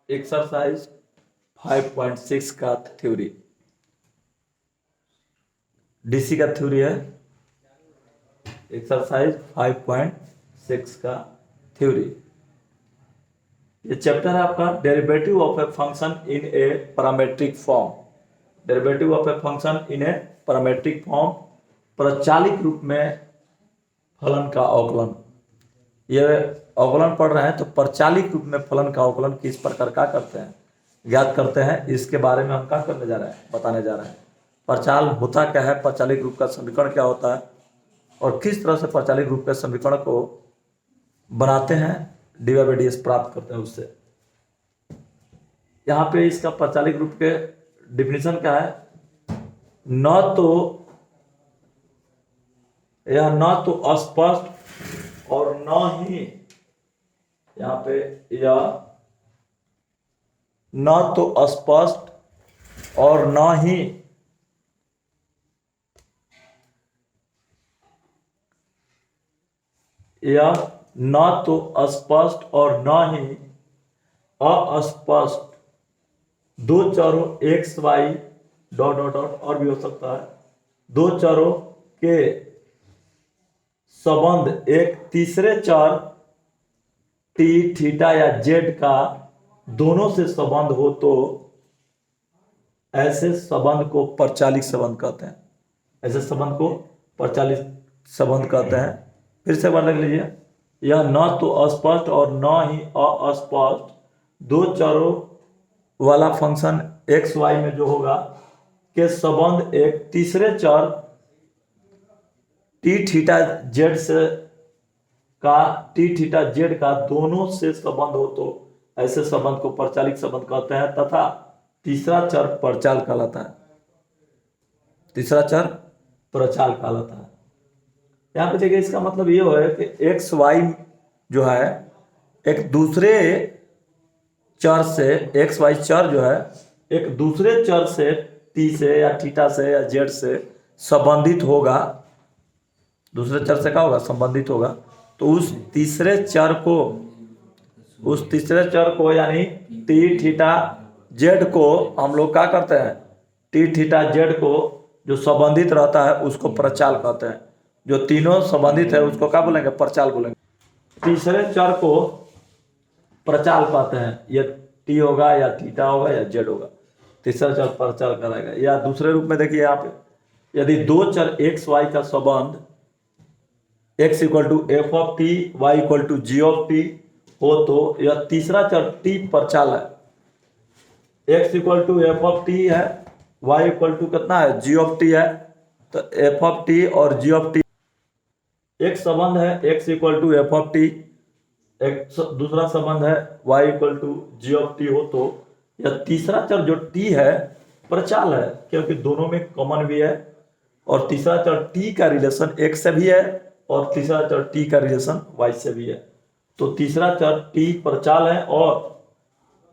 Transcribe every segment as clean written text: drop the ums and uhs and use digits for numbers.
Exercise 5.6 का theory, DC का theory है। एक्सरसाइज 5.6 का थ्योरी, ये चैप्टर है आपका derivative of a function in a parametric form. Derivative of a function in a parametric form, प्रचालित रूप में फलन का अवकलन। ये अवकलन पढ़ रहे हैं तो प्रचालित रूप में फलन का अवकलन किस प्रकार का करते हैं, ज्ञात करते हैं, इसके बारे में हम क्या करने जा रहे हैं, बताने जा रहे हैं। प्रचाल होता क्या है, प्रचालित रूप का समीकरण क्या होता है, और किस तरह से प्रचालित रूप के समीकरण को बनाते हैं, dy/dx प्राप्त करते हैं उससे। यहाँ पे इसका प्रचालित रूप के डिफिनीशन क्या है, न तो अस्पष्ट और न ही यहाँ पे यह न तो अस्पष्ट और न ही यह न तो अस्पष्ट और न ही अस्पष्ट दो चरों x y dot dot dot और भी हो सकता है, दो चरों के संबंध एक तीसरे चर t थीटा या z का दोनों से संबंध हो तो ऐसे संबंध को प्रचालित संबंध कहते हैं। ऐसे संबंध को प्रचालित संबंध कहते हैं। फिर से बार लिख लीजिए, यह न तो अस्पष्ट और न ही अस्पष्ट दो चरों वाला फंक्शन एक्स वाई में जो होगा के संबंध एक तीसरे चर टी थीटा जेड से दोनों से संबंध हो तो ऐसे संबंध को प्रचालित संबंध कहते हैं, तथा तीसरा चर प्रचाल कहलाता है। तीसरा चर प्रचाल कहलाता है। यहाँ पे देखिए, इसका मतलब ये है कि एक्स वाई जो है एक दूसरे चर से, एक्स वाई चर जो है एक दूसरे चर से टी से या थीटा से या जेड से संबंधित होगा। दूसरे चर से क्या होगा, संबंधित होगा। तो उस तीसरे चर को यानी टी थीटा जेड को हम लोग क्या करते हैं, टी थीटा जेड को जो संबंधित रहता है उसको प्रचाल कहते हैं। जो तीनों संबंधित है उसको क्या बोलेंगे, प्रचाल बोलेंगे। तीसरे चर को प्रचाल कहते हैं, ये टी होगा या थीटा होगा या जेड होगा, तीसरा चर प्रचाल कराएगा। या दूसरे रूप में देखिए यहाँ पे, यदि दो चर एक्स वाई का संबंध x = f of T, y = g of T हो तो यह तीसरा चर t प्रचाल है। x = f ऑफ टी है, y = कितना है, g ऑफ टी है। तो f ऑफ टी और g ऑफ टी एक संबंध है, x = f ऑफ टी, एक दूसरा संबंध है y = g ऑफ टी हो तो यह तीसरा चर जो t है प्रचाल है, क्योंकि दोनों में कॉमन भी है। और तीसरा चर t का रिलेशन x से भी है और तीसरा चर t का रिलेशन y से भी है। तो तीसरा चर t प्रचाल है और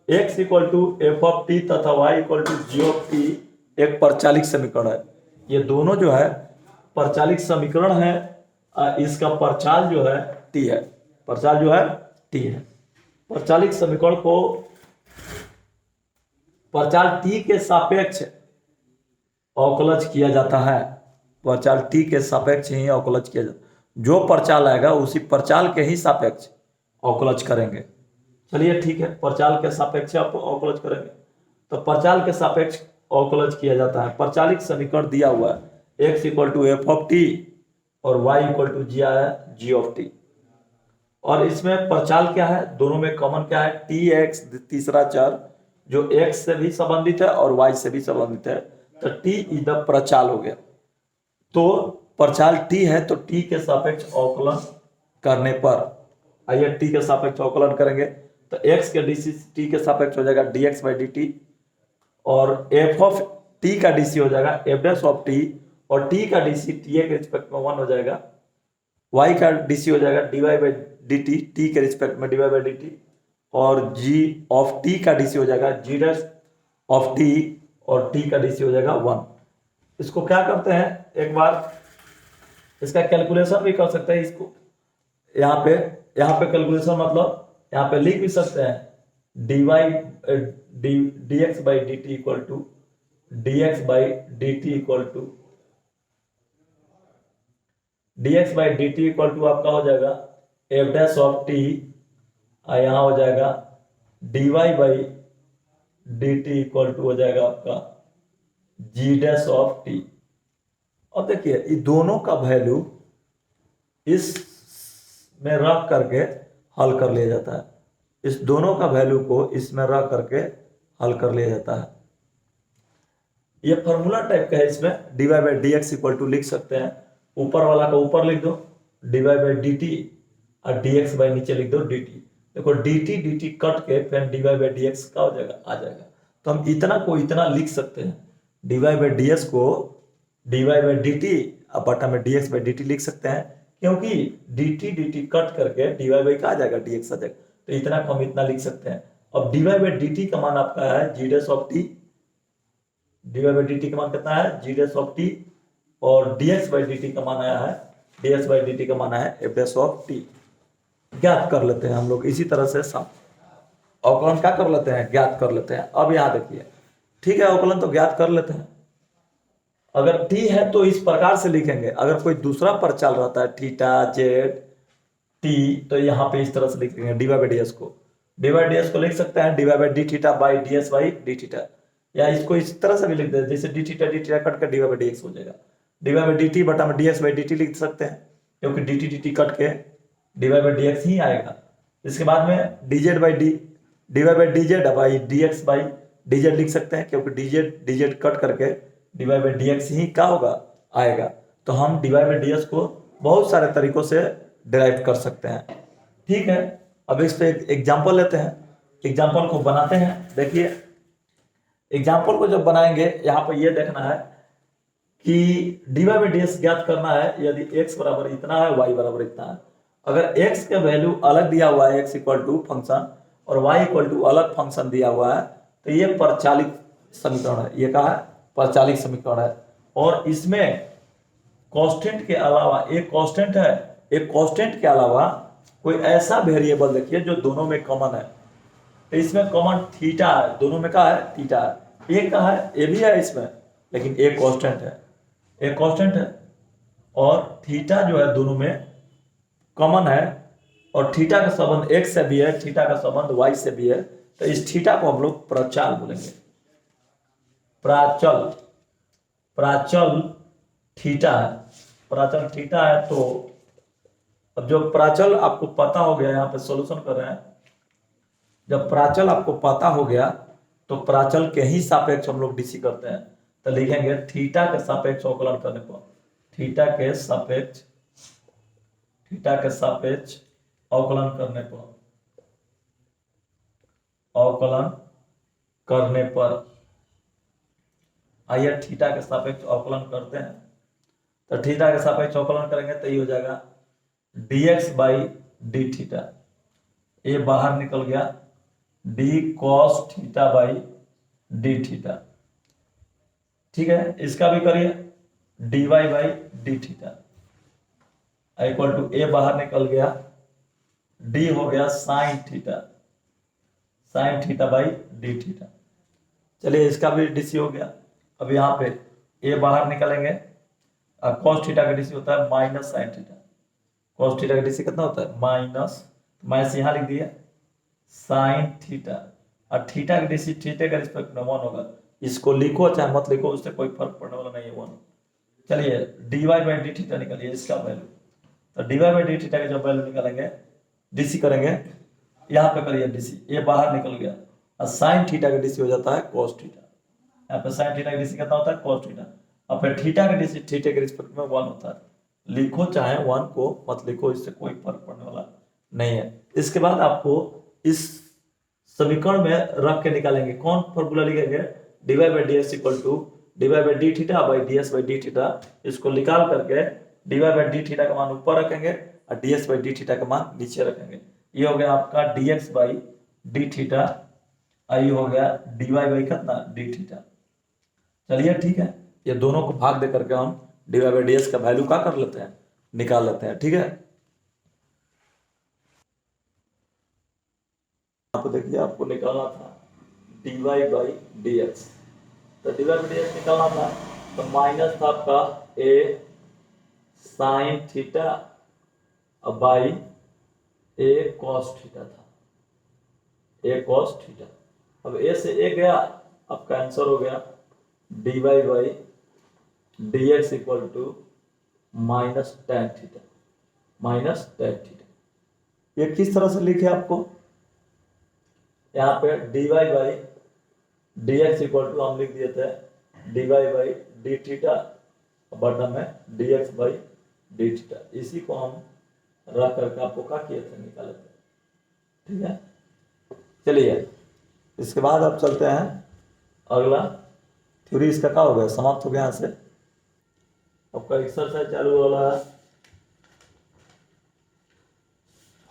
x = f ऑफ टी तथा y = g ऑफ टी एक प्रचालित समीकरण है। ये दोनों जो है प्रचालित समीकरण है। इसका प्रचाल जो है t है, प्रचाल जो है t है। प्रचालित समीकरण को प्रचाल t के सापेक्ष अवकलज किया जाता है। प्रचाल t के सापेक्ष ही अवकलज किया जाता है। जो प्रचाल आएगा उसी प्रचाल के ही सापेक्ष अवकलज करेंगे। चलिए ठीक है, प्रचाल के सापेक्ष आप अवकलज करेंगे। तो प्रचाल के सापेक्ष अवकलज किया जाता है। प्रचालित समीकरण दिया हुआ है, x = f ऑफ टी और y = g ऑफ टी। और इसमें प्रचाल क्या है, दोनों में कॉमन क्या है, tx तीसरा चर जो x से भी संबंधित है और y से भी संबंधित है, तो t इधर प्रचाल हो गया। तो प्रचाल t है तो t के सापेक्ष अवकलन करने पर, आइए t के सापेक्ष अवकलन करेंगे तो x के dc t के सापेक्ष हो जाएगा dx/dt, और f ऑफ t का dc हो जाएगा f' ऑफ t, और t का dc t के रिस्पेक्ट में 1 हो जाएगा। y का dc हो जाएगा dy/dt, t के रिस्पेक्ट में dy/dt, और g ऑफ t का dc हो जाएगा g' ऑफ t, और t का dc हो जाएगा 1। इसको क्या करते हैं, एक बार इसका कैलकुलेशन भी कर सकते हैं। इसको यहाँ पे कैलकुलेशन मतलब यहाँ पे लिख भी सकते हैं D Y D x by D T equal to D x by D T equal to D x by D T equal to आपका हो जाएगा एफ डैश ऑफ टी, यहाँ हो जाएगा D Y by D T equal to हो जाएगा आपका जी dash of T. अब देखिए ये दोनों का वैल्यू इस में रख करके हल कर लिया जाता है, इस दोनों का वैल्यू को इसमें रख करके हल कर लिया जाता है। ये फॉर्मूला टाइप का है, इसमें D Y by D x equal to लिख सकते हैं, ऊपर वाला का ऊपर लिख दो D Y by D T और डी एक्स बाई नीचे लिख दो डी टी। देखो डी टी कट के फिर D Y by D X का हो जाएगा, आ जाएगा। तो हम इतना को इतना लिख सकते हैं, D Y by D X को D Y by D T और बटा में D x by D T लिख सकते हैं, क्योंकि डी टी कट करके डी वाई बाई का आ जाएगा, डी एक्स आ जाएगा। तो इतना को हम इतना लिख सकते हैं। अब D Y by D T का मान आपका है G dash of T, D Y by D T का मान कितना है जी डैश ऑफ टी, और D x by D T का मान आया है D x by D T का मान है एफ डैश ऑफ टी। ज्ञात कर लेते हैं हम लोग इसी तरह से सब अवकलन क्या कर लेते हैं, ज्ञात कर लेते हैं। अब यहाँ देखिए, ठीक है अवकलन तो ज्ञात कर लेते हैं। अगर टी है तो इस प्रकार से लिखेंगे, अगर कोई दूसरा पर चल रहा है थीटा जेड टी, तो यहाँ पे इस तरह से लिखेंगे D Y by D S को, डी वाई डी एस को लिख सकते हैं D Y by D theta by D S by D theta, या इसको इस तरह से भी लिख देते हैं जैसे डी थीटा कट कर D Y by D X हो जाएगा, D Y by D T बटा में D x by D T लिख सकते हैं, क्योंकि डी टी कट के D Y by D X ही आएगा। इसके बाद में D Z by D Y by D Z by D x by D Z लिख सकते हैं, क्योंकि डी जेड कट करके D Y by D X ही क्या होगा, आएगा। तो हम D Y by D X को बहुत सारे तरीकों से डिराइव कर सकते हैं। ठीक है, अब इस पे एग्जाम्पल लेते हैं, एग्जाम्पल को बनाते हैं। देखिए एग्जाम्पल को जब बनाएंगे यहाँ पर ये देखना है कि D Y by D X ज्ञात करना है, यदि x बराबर इतना है y बराबर इतना है। अगर x का वैल्यू अलग दिया हुआ है x इक्वल टू फंक्शन और y इक्वल टू अलग फंक्शन दिया हुआ है, तो ये परचालिक समीकरण है, ये कहा है परचालिक समीकरण है। और इसमें कांस्टेंट के अलावा एक कांस्टेंट है, एक कांस्टेंट के अलावा कोई ऐसा वेरिएबल देखिए जो दोनों में कॉमन है, तो इसमें कॉमन थीटा है, दोनों में क्या है थीटा है, एक का है ए भी है इसमें, लेकिन एक कांस्टेंट है, एक कांस्टेंट है और थीटा जो है दोनों में कॉमन है, और थीटा का संबंध x से भी है, थीटा का संबंध y से भी है। तो इस थीटा को हम लोग प्राचल बोलेंगे, प्राचल, प्राचल थीटा है, प्राचल थीटा है। तो अब जो प्राचल आपको पता हो गया, यहाँ पे सॉल्यूशन कर रहे हैं, जब प्राचल आपको पता हो गया तो प्राचल के ही सापेक्ष हम लोग डीसी करते हैं। तो लिखेंगे थीटा के सापेक्ष अवकलन करने पर, थीटा के सापेक्ष अवकलन करने पर, अवकलन करने पर, आइए थीटा के सापेक्ष अवकलन करते हैं। तो थीटा के सापेक्ष अवकलन करेंगे तो ये हो जाएगा dx बाई डी थीटा, ये बाहर निकल गया d cos theta by D theta. ठीक है, इसका भी करिए dy by D theta equal to A बाहर निकल गया, d हो गया sine theta by D theta. चलिए इसका भी डीसी हो गया। अब यहाँ पे a बाहर निकलेंगे, cos थीटा का डीसी होता है minus sine theta, cos theta का डीसी कितना होता है माइनस यहाँ लिख दिया साइन थीटा, और थीटा का डीसी थीटा का रिस्पेक्ट में 1 होगा। इसको लिखो चाहे मत लिखो, उससे कोई फर्क पड़ने वाला नहीं है 1। चलिए dy बाई डी थीटा निकालिए इसका वैल्यू। तो dy बाई डी थीटा का जब वैल्यू निकालेंगे, डीसी करेंगे, यहाँ पे करिए डीसी, ये बाहर निकल गया, और साइन थीटा का डीसी हो जाता है cos थीटा। यहाँ पे साइन थीटा का डीसी कितना होता है cos थीटा, और फिर थीटा का डीसी थीटा के रिस्पेक्ट में 1 होता है। लिखो चाहे 1 को मत लिखो, इससे कोई फर्क पड़ने वाला नहीं है। इसके बाद आपको इस समीकरण में रख के निकालेंगे, कौन फॉर्मूला लिखेंगे, dy by D x equal to dy by D theta by D S by D theta. इसको निकाल करके dy बाई डी थीटा का मान ऊपर रखेंगे और ds बाई डी थीटा का मान नीचे रखेंगे। ये हो गया आपका dx बाई डी थीटा, ये हो गया dy बाई कितना डी थीटा। चलिए ठीक है, ये दोनों को भाग दे करके हम dy बाई डी एक्स का वैल्यू क्या कर लेते हैं, निकाल लेते हैं। ठीक है, आप देखिए आपको निकालना था dy बाई डी एक्स, तो dy बाई डी एक्स निकालना था, तो माइनस था आपका a sine theta by a cos theta था, a कॉस थीटा। अब a से a गया, आपका आंसर हो गया dy by D x equal to minus tan theta, minus tan theta. ये किस तरह से लिखे आपको, यहाँ पे dy by D x equal to हम लिख दिए थे dy बाई डी थीटा, बटन में dx बाई डी थीटा। इसी को हम रख करके आपको क्या किए थे, निकाले थे, ठीक है। चलिए इसके बाद अब चलते हैं अगला थ्योरी, इसका क्या हो गया, समाप्त हो गया। यहाँ से आपका एक्सरसाइज चालू हो रहा है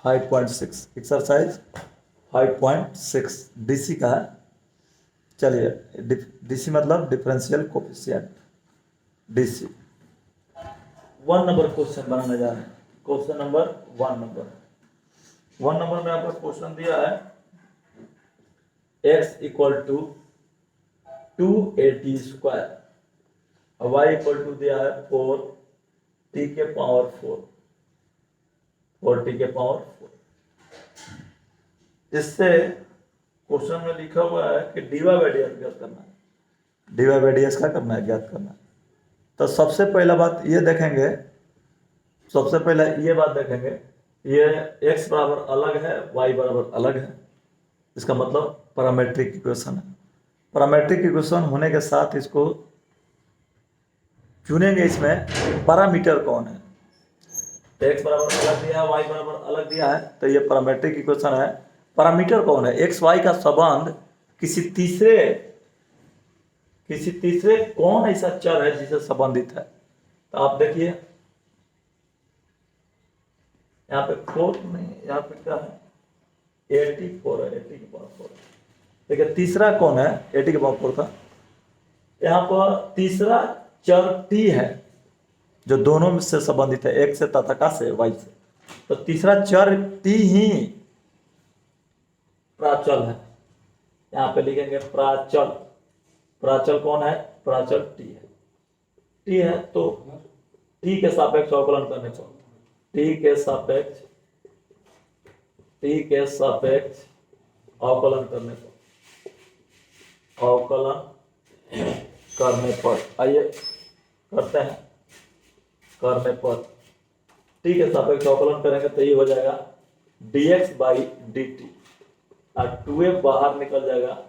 5.6, एक्सरसाइज 5.6 डीसी का है। चलिए डीसी मतलब differential coefficient, DC 1 number question बनाने जा रहे हैं। क्वेश्चन नंबर 1 में आपका क्वेश्चन दिया है x equal to 280 square, y equal to दिया है 4t के पावर 4, 4t के पावर 4। इससे क्वेश्चन में लिखा हुआ है कि dy बाई डी एक्स ज्ञात करना है, dy बाई डी एक्स क्या करना है, ज्ञात करना है। तो सबसे पहला बात ये देखेंगे, सबसे पहले ये बात देखेंगे, ये x बराबर अलग है, y बराबर अलग है, इसका मतलब पैरामीट्रिक इक्वेशन है। पैरामीट्रिक इक्वेशन होने के साथ इसको चुनेंगे, इसमें पैरामीटर कौन है, x बराबर अलग दिया है, y बराबर अलग दिया है, तो ये पैरामीट्रिक इक्वेशन है। पैरामीटर कौन है, एक्स वाई का संबंध किसी तीसरे कौन ऐसा चर है जिसे संबंधित है। तो आप देखिए यहाँ पे 4 नहीं, यहाँ पे क्या है 84 है, 80 के पावर 4। देखिए तीसरा कौन है, 80 के पावर 4 का, यहाँ पर तीसरा चर t है जो दोनों में से संबंधित है, x से तथा का से y से। तो तीसरा चर t ही प्राचल है, यहाँ पे लिखेंगे प्राचल। प्राचल कौन है, प्राचल t है, t है। तो t के सापेक्ष अवकलन करने पर, t के सापेक्ष अवकलन करने पर आइए करते हैं, करने पर t के सापेक्ष अवकलन करेंगे तो ये हो जाएगा dx बाई डी टी, और 2f बाहर निकल जाएगा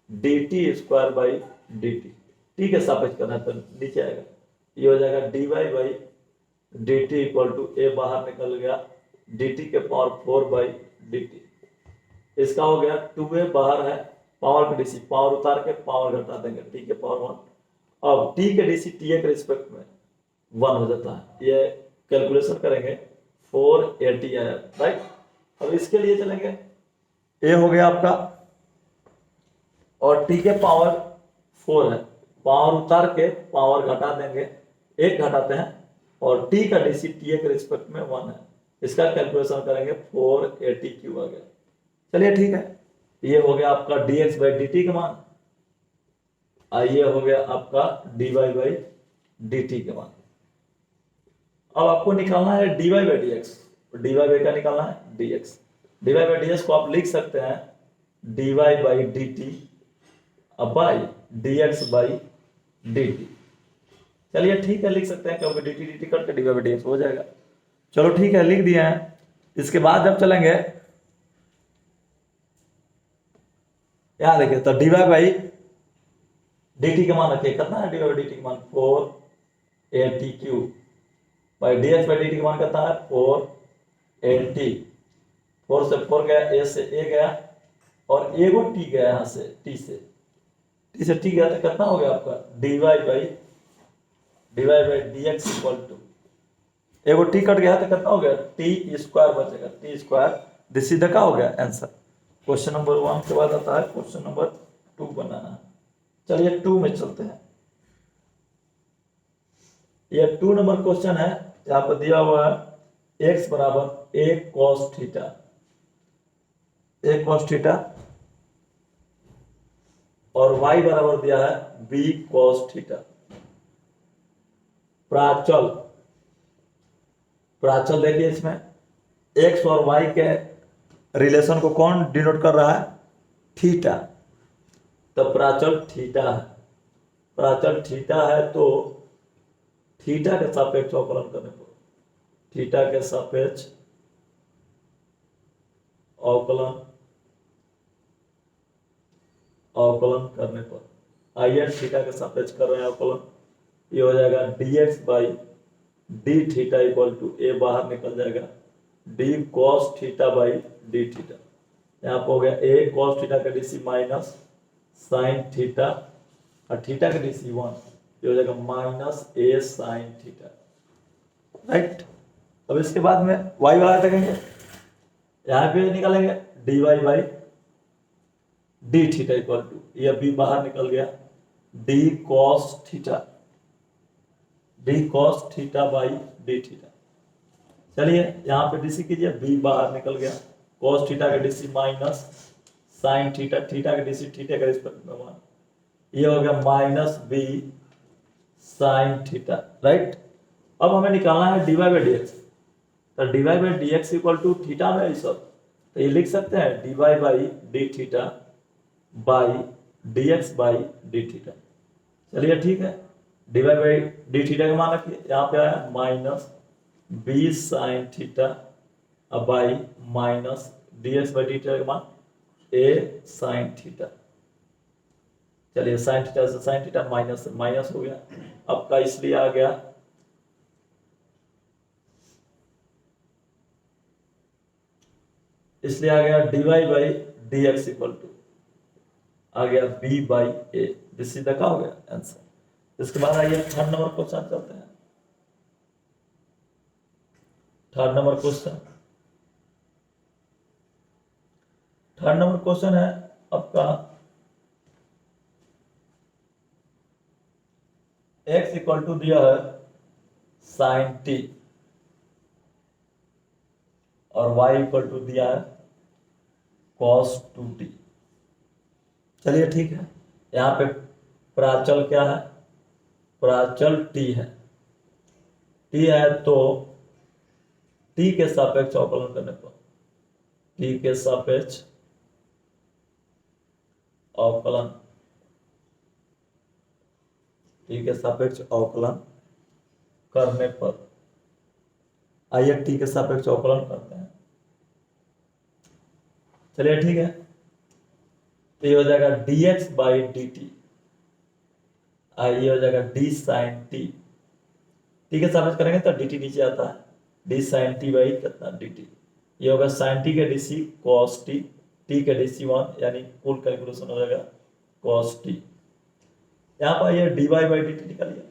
dt square by D T. T के सापेक्ष करना है तो नीचे आएगा, ये हो जाएगा dy by D T equal to A बाहर निकल गया dt के पावर 4 बाई डी टी। इसका हो गया 2a बाहर है, पावर के डीसी पावर उतार के पावर घटा देंगे t के पावर 1। अब t के डीसी टी के रिस्पेक्ट में 1 हो जाता है, ये कैलकुलेशन करेंगे 480 आया, राइट। अब इसके लिए चलेंगे, a हो गया आपका और t के पावर 4 है, पावर उतार के पावर घटा देंगे, 1 घटाते हैं, और t का डीसी टी के रिस्पेक्ट में 1 है, इसका कैलकुलेशन करेंगे 480 क्यूब आ गया। चलिए ठीक है, ये हो गया आपका dx बाई डी टी का मान, ये हो गया आपका dy बाई डी टी के मान। अब आपको निकालना है dy by D x, dy by का निकालना है dx। dy by D X को आप लिख सकते हैं dy by D t by dx by D t. चलिए ठीक है, लिख सकते हैं, क्योंकि डी टी कट के dy बाई डी एक्स हो जाएगा। चलो ठीक है, लिख दिए हैं। इसके बाद जब चलेंगे यहाँ देखिए, तो dy बाई डी टी का मान रखिए, कितना है dy बाई डी टी का मान 480 cube by dx by D T का मान कितना है 480। 4 से 4 गया, a से a गया, और एगो t गया यहाँ से t से t गया, तो कितना हो गया आपका dy by D x equal to, एगो t कट गया तो कितना हो गया t स्क्वायर बचेगा, t स्क्वायर। दिस सीधा का हो गया आंसर। क्वेश्चन नंबर 1 के बाद आता है क्वेश्चन नंबर 2 बनाना है। चलिए 2 में चलते हैं। ये 2 नंबर क्वेश्चन है, यहाँ पर दिया हुआ है x बराबर a cos theta, A cos theta और y बराबर दिया है b कॉस थीटा। प्राचल प्राचल देखिए इसमें x और y के रिलेशन को कौन डिनोट कर रहा है? थीटा। तो प्राचल थीटा है, प्राचल थीटा है तो थीटा के सापेक्ष अवकलन करने पर, थीटा के सापेक्ष अवकलन करने पर, आइए थीटा के सापेक्ष कर रहे हैं अवकलन, ये हो जाएगा dx by D theta equal to A बाहर निकल जाएगा D cos theta by D theta. यहाँ पर हो गया ए कॉस थीटा का डीसी माइनस साइन थीटा और थीटा का डीसी 1, ये हो जाएगा minus A sine theta, right. अब इसके बाद में y बाहर रखेंगे, यहाँ पे निकालेंगे dy by D theta equal to, ये b बाहर निकल गया d cos theta by D theta. चलिए यहाँ पे डीसी कीजिए, b बाहर निकल गया, cos थीटा का DC minus sine theta, theta का डीसी थीटा का रिस्पेक्ट में 1, ये हो गया minus b sine theta, right. अब हमें निकालना है dy बाई डी एक्स, तो dy by D x equal to theta में सब, तो ये लिख सकते हैं dy by D theta by D x by D theta. चलिए ठीक है, dy बाई डी थीटा का मान रखिए, यहाँ पे आया minus b sine theta by minus D x by D theta का मान a साइन थीटा। चलिए साइन थीटा से साइन थीटा माइनस से माइनस हो गया, अब का इसलिए आ गया dy by D x equal to आ गया b बाई ए, दिस सीधा का हो गया आंसर। इसके बाद आइए थर्ड नंबर क्वेश्चन करते हैं। थर्ड नंबर क्वेश्चन है आपका x इक्वल टू दिया है साइन t और y इक्वल टू दिया है cos 2t। चलिए ठीक है, यहाँ पे प्राचल क्या है? प्राचल t है, t है तो t के सापेक्ष अवकलन करने पर, t के सापेक्ष अवकलन, t के सापेक्ष अवकलन करने पर, आइए t के सापेक्ष अवकलन करते हैं। चलिए ठीक है, तो ये हो जाएगा dx बाई डी टी, ये हो जाएगा d साइन t, t के सापेक्ष करेंगे तो dt नीचे आता है, d साइन t बाई कितना dt, ये होगा साइन t के dc cos t, t के dc 1, यानी कुल कैलकुलेशन हो जाएगा cos t। यहाँ पर ये dy बाई dt निकालिए,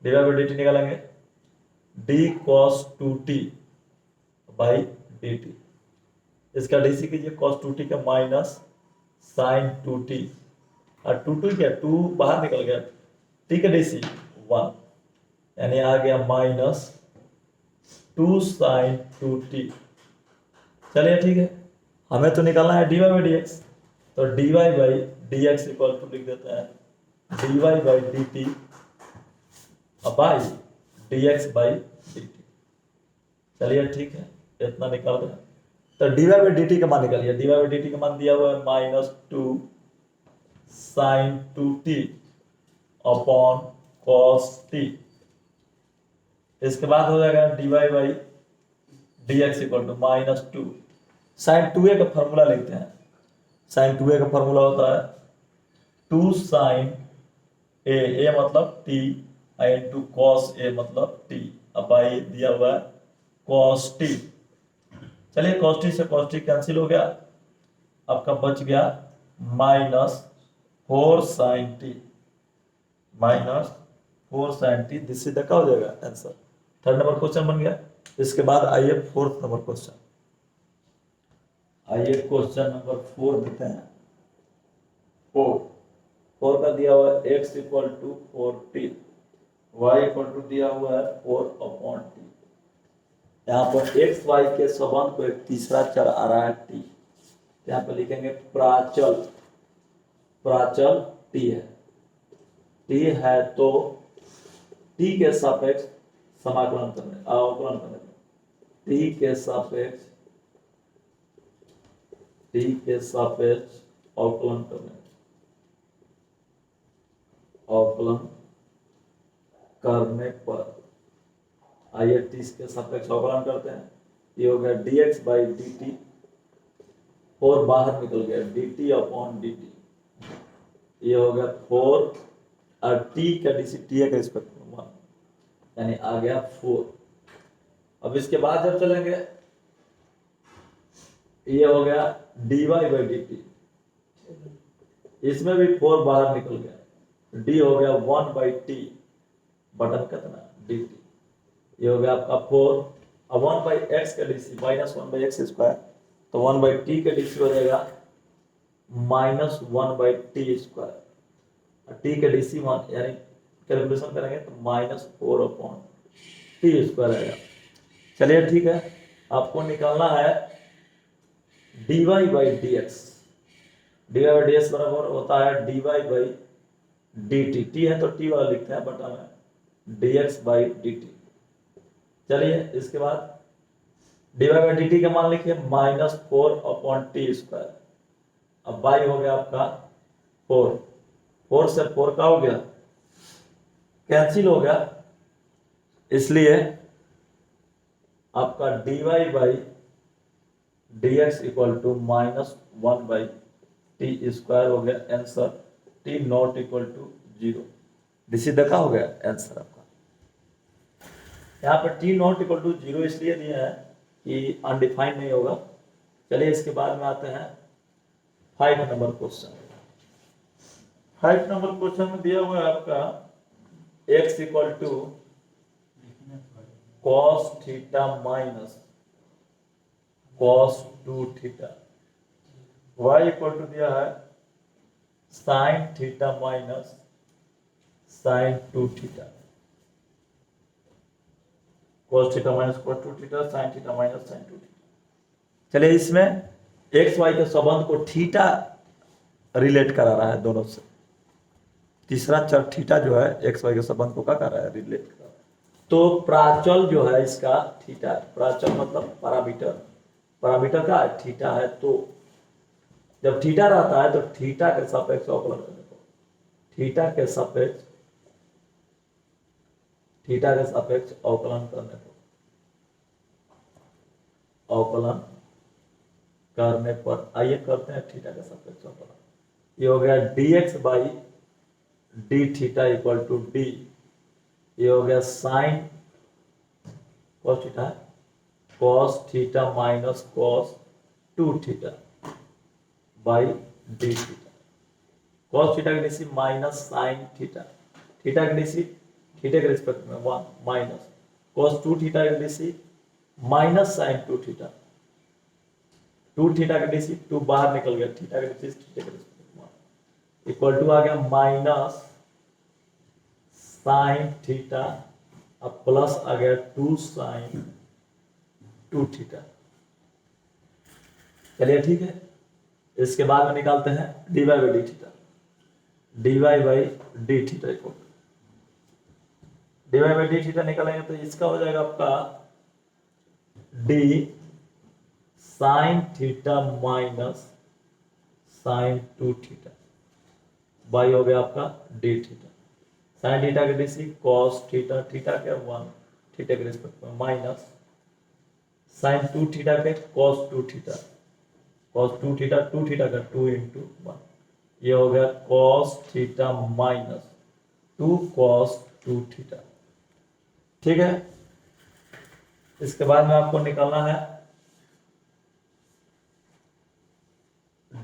dy बाई dt निकालेंगे d cos 2t by dt, इसका dc कीजिए cos 2t का माइनस साइन 2t, और 2 क्या 2 बाहर निकल गया, t का dc 1, यानी आ गया माइनस 2 साइन 2t। चलिए ठीक है, हमें तो निकालना है dy बाई डी एक्स, तो dy by D x equal to लिख देते हैं dy by D t by D x by D t. चलिए ठीक है, इतना निकाल रहे हैं, तो dy बाई डी टी का मान निकालिए, dy बाई डी टी का मान दिया हुआ है minus 2 sine 2t upon cos t। इसके बाद हो जाएगा dy by D x equal to minus 2 sine 2a का फॉर्मूला लिखते हैं, साइन 2a का फॉर्मूला होता है 2 साइन a मतलब t इंटू cos a मतलब t, अब आई दिया हुआ है cos t। चलिए cos t से cos t कैंसिल हो गया, आपका बच गया minus 4 sine t, minus 4 sine t, this सीधा का हो जाएगा आंसर। थर्ड नंबर क्वेश्चन बन गया। इसके बाद आइए फोर्थ नंबर क्वेश्चन, आइए क्वेश्चन नंबर 4 देते हैं। 4 का दिया हुआ है x equal to 4t, y equal to दिया हुआ है 4 अपॉन t। यहाँ पर x y के संबंध को एक तीसरा चर आ रहा है t, यहाँ पे लिखेंगे प्राचल, प्राचल टी है, टी है तो टी के सापेक्ष समाकलन करने, अवकलन करने, टी के सापेक्ष, टी के सापेक्ष अवकलन करने, अवकलन करने पर, आइए टी के सापेक्ष अवकलन करते हैं। ये हो गया dx बाई डी टी, और बाहर निकल गया dt अपॉन dt, ये हो गया 4 और t का डीसी टी का रिस्पेक्ट में 1, यानी आ गया 4। अब इसके बाद जब चलेंगे, ये हो गया dy बाई dt, इसमें भी 4 बाहर निकल गया, d हो गया 1 बाई टी बटन कितना dt, ये हो गया आपका 4, अब 1 बाई एक्स का DC minus 1 by x square, तो 1 बाई टी का डीसी हो जाएगा minus 1 by t square, T का डीसी 1, यानी कैलकुलेशन करेंगे तो माइनस 4 अपॉन टी स्क्वायर आएगा। चलिए ठीक है, आपको निकालना है dy by D x, dy by D x बराबर होता है dy by D T, T है तो टी वाला लिखते हैं बटा में dx बाई डी टी। चलिए इसके बाद dy बाई डी टी का मान लिखिए माइनस 4 अपॉन टी स्क्वायर, अब बाई हो गया आपका 4, 4 से 4 का हो गया कैंसिल हो गया, इसलिए आपका dy by D x equal to minus 1 by t square हो गया answer, t not equal to 0, DC देखा हो गया आंसर आपका। यहाँ पर टी नॉट इक्वल टू 0 इसलिए दिया है कि अनडिफाइंड नहीं होगा। चलिए इसके बाद में आते हैं 5 नंबर क्वेश्चन। 5 नंबर क्वेश्चन में दिया हुआ है आपका x equal to cos theta minus cos 2 theta, y equal to दिया है sine theta minus sine 2 theta, cos theta minus cos 2 theta, sin theta minus sin 2 theta. चलिए इसमें एक्स वाई के संबंध को थीटा रिलेट करा रहा है दोनों से, तीसरा चर थीटा जो है एक्स वाई के संबंध को क्या कर रहा है, रिलेट कर रहा है। तो प्राचल जो है इसका थीटा, प्राचल मतलब पैरामीटर, पैरामीटर का थीटा है, तो जब थीटा रहता है तो थीटा के सापेक्ष अवकलन करने को, थीटा के सापेक्ष, थीटा के सापेक्ष अवकलन करने को, अवकलन करने पर, आइए करते हैं थीटा के सापेक्ष अवकलन। ये हो गया dx by D theta equal to D, ये हो गया sine cos theta, cos theta minus cos 2 theta by D theta, cos theta की DC minus sine theta, theta की डीसी थीटा के रिस्पेक्ट में 1 माइनस कॉस 2 थीटा की DC minus sine 2 theta, 2 theta का DC 2 बाहर निकल गया, थीटा का डीसी थीटा का डीसी इक्वल टू आ गया माइनस साइन थीटा, अब प्लस आ गया 2 साइन 2 थीटा। चलिए ठीक है, इसके बाद में निकालते हैं dy by D theta, dy by D theta equal to dy by D theta निकालेंगे तो इसका हो जाएगा आपका d sine theta minus sine 2 theta, by हो गया आपका डी थीटा, साइन थीटा के डीसी कॉस थीटा, थीटा के 1 थीटा के रिस्पेक्ट में माइनस साइन 2 थीटा के cos 2 theta, cos 2 theta 2 theta का 2 इंटू 1, ये हो गया cos theta minus 2 cos 2 theta. ठीक है, इसके बाद में आपको निकालना है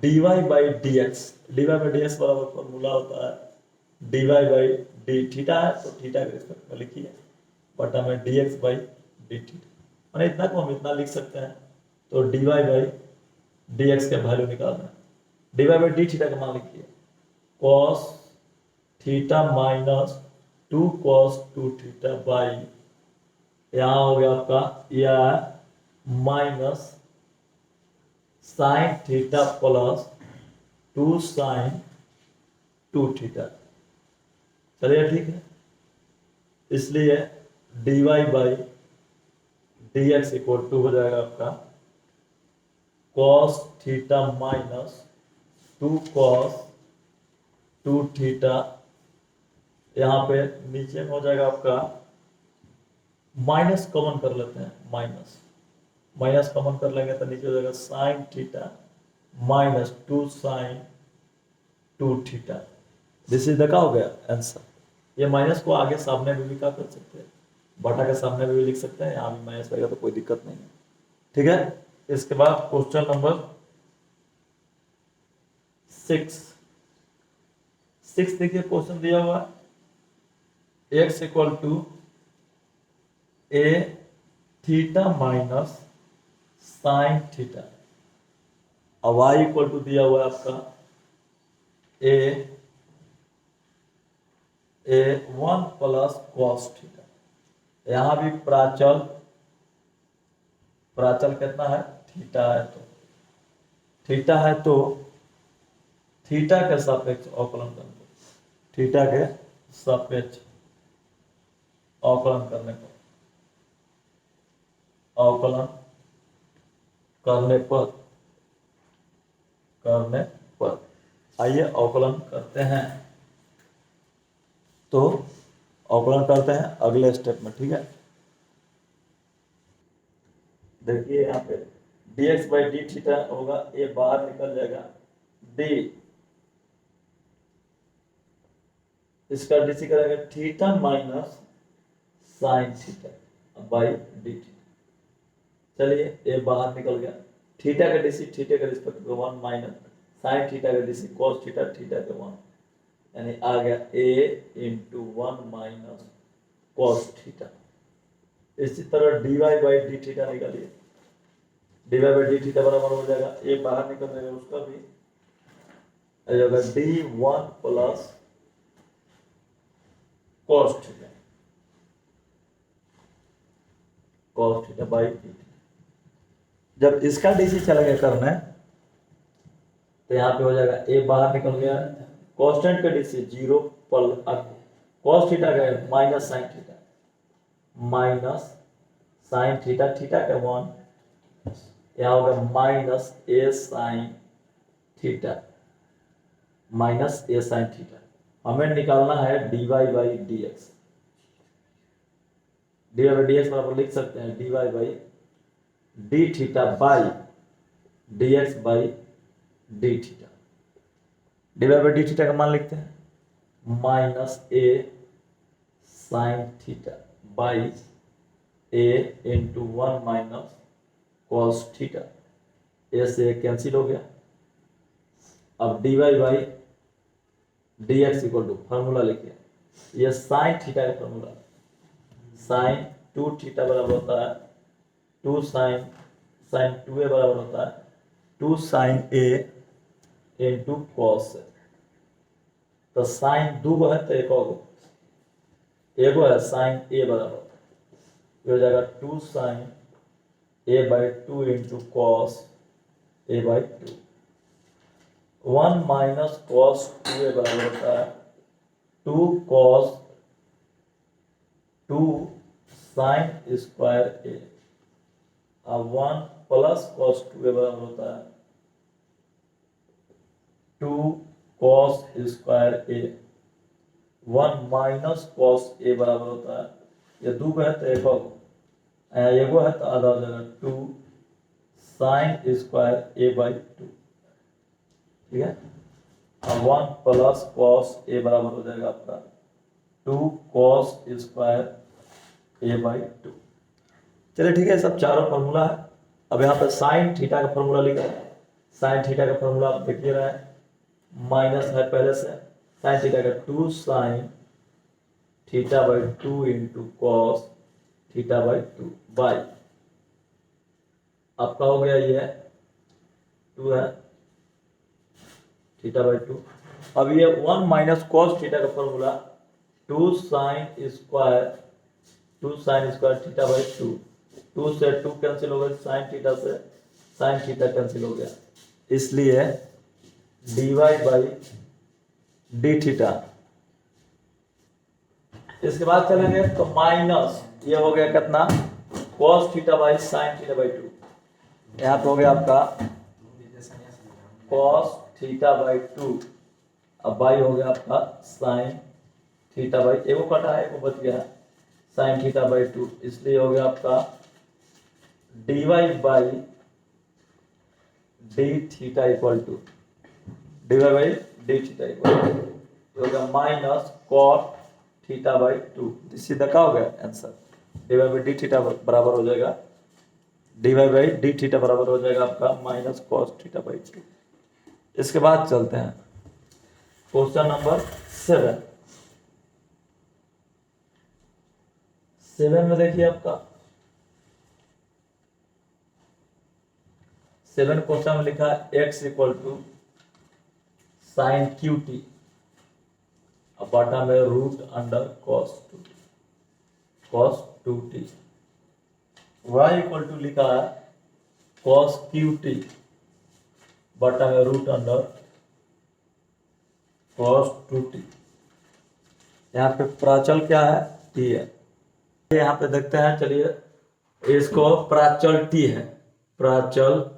dy by D x, dy by D x बराबर फॉर्मूला होता है dy बाई डी थीटा है तो थीटा के रिस्पेक्ट में लिखिए बटा में dx बाई डी थीटा, मैंने इतना को हम इतना लिख सकते हैं, तो dy बाई dx का वैल्यू निकालना है, dy बाई डी थीटा का मान लिखिए cos theta minus 2 cos 2 theta by, यहाँ हो गया आपका यह minus sine theta plus 2 sine 2 theta. चलिए ठीक है, इसलिए dy by dx equal to हो जाएगा आपका cos theta minus 2 cos 2 theta. यहाँ पे नीचे में हो जाएगा आपका माइनस कॉमन कर लेते हैं, माइनस माइनस कॉमन कर लेंगे तो नीचे हो जाएगा sine theta minus 2 sine 2 theta. This is the क्या हो गया आंसर। ये माइनस को आगे सामने में भी क्या कर सकते हैं, बटा के सामने में भी लिख सकते हैं, यहाँ भी माइनस रहेगा तो कोई दिक्कत नहीं है। ठीक है, इसके बाद क्वेश्चन नंबर 6 देखिए, क्वेश्चन दिया हुआ है x equal to a theta minus sine theta, और y इक्वल टू दिया हुआ है आपका ए 1 प्लस कॉस थीटा। यहां भी प्राचल कितना है, थीटा है, तो थीटा है तो थीटा के सापेक्ष अवकलन करने पर, थीटा के सापेक्ष अवकलन करने पर, अवकलन करने पर आइए अवकलन करते हैं। तो अवकलन करते हैं अगले स्टेप में। ठीक है, देखिए यहाँ पे dx बाई डी थीटा होगा, ये बाहर निकल जाएगा, d इसका डीसी करेंगे theta minus sine theta by D theta. चलिए ये बाहर निकल गया, थीटा का डीसी थीटा के रिस्पेक्ट में 1 माइनस साइन थीटा का डीसी कॉस थीटा थीटा के 1, यानी आ गया a into 1 minus cos theta. इसी तरह dy बाई डी थीटा निकालिए, dy बाई डी थीटा बराबर हो जाएगा, ये बाहर निकल जाएगा, उसका भी आ जाएगा d1 plus cos theta by D theta. जब इसका डीसी चलेगा करने तो यहाँ पे हो जाएगा, ए बाहर निकल गया, कांस्टेंट का डीसी 0 कॉस थीटा का minus sine theta, minus sine theta theta का 1, यहाँ होगा minus A sine theta, minus A sine theta. हमें निकालना है dy by dx, dy by dx बराबर लिख सकते हैं dy by D theta by dx by D theta. D by D theta का मान लिखते हैं minus A sine theta by A into 1 minus cos theta, ए से कैंसिल हो गया। अब D Y by D x equal to formula लिखिए, ये साइन थीटा का फार्मूला, साइन 2 थीटा बराबर होता है 2 साइन 2a बराबर होता है 2 साइन a इंटू कॉस। तो साइन 2 है तो एक है साइन a बराबर, ये हो जाएगा 2 sine a by 2 into cos a by 2। 1 minus cos 2a बराबर होता है 2 कॉस 2 साइन स्क्वायर a, अब 1 प्लस कॉस 2a बराबर होता है 2 cos square a, 1 minus cos a बराबर होता है, ये 2 है तो एक है तो आधा हो जाएगा 2 साइन स्क्वायर a बाई 2। ठीक है, अब 1 प्लस कॉस a बराबर हो जाएगा आपका 2 कॉस स्क्वायर a बाई 2। चलिए ठीक है, सब चारों फार्मूला है। अब यहाँ पे साइन थीटा का फार्मूला लिखा है, साइन थीटा का फार्मूला आप देखिए रहे हैं, माइनस है पहले से, साइन थीटा का 2 sign theta by 2 into cos theta by 2 by, आपका हो गया ये 2 है थीटा बाई 2। अब ये 1 माइनस कॉस थीटा का formula 2 sine square theta by 2, 2 से 2 कैंसिल हो गया, साइन थीटा से साइन थीटा कैंसिल हो गया, इसलिए dy बाई डी थीटा। इसके बाद चलेंगे तो माइनस ये हो गया कितना, cos theta by sine theta by 2। यहाँ पे हो गया आपका cos थीटा बाई 2, अब बाई हो गया आपका साइन थीटा बाई, एगो कटा है एगो बच गया साइन थीटा बाई 2, इसलिए हो गया आपका dy by D theta equal to dy by D theta equal to हो गया माइनस cot थीटा बाई 2। सीधा क्या हो गया answer, dy by D theta बराबर हो जाएगा, dy बाई डी थीटा बराबर हो जाएगा आपका माइनस cos थीटा बाई 2। इसके बाद चलते हैं क्वेश्चन नंबर 7। 7 में देखिए आपका 7 क्वेश्चन में लिखा है x equal to sine cube t, अब बटा में root under cos 2t, y equal to लिखा है cos क्यू टी बटा में रूट अंडर cos 2t। यहाँ पे प्राचल क्या है, t है। यहाँ पे देखते हैं, चलिए इसको प्राचल t है, प्राचल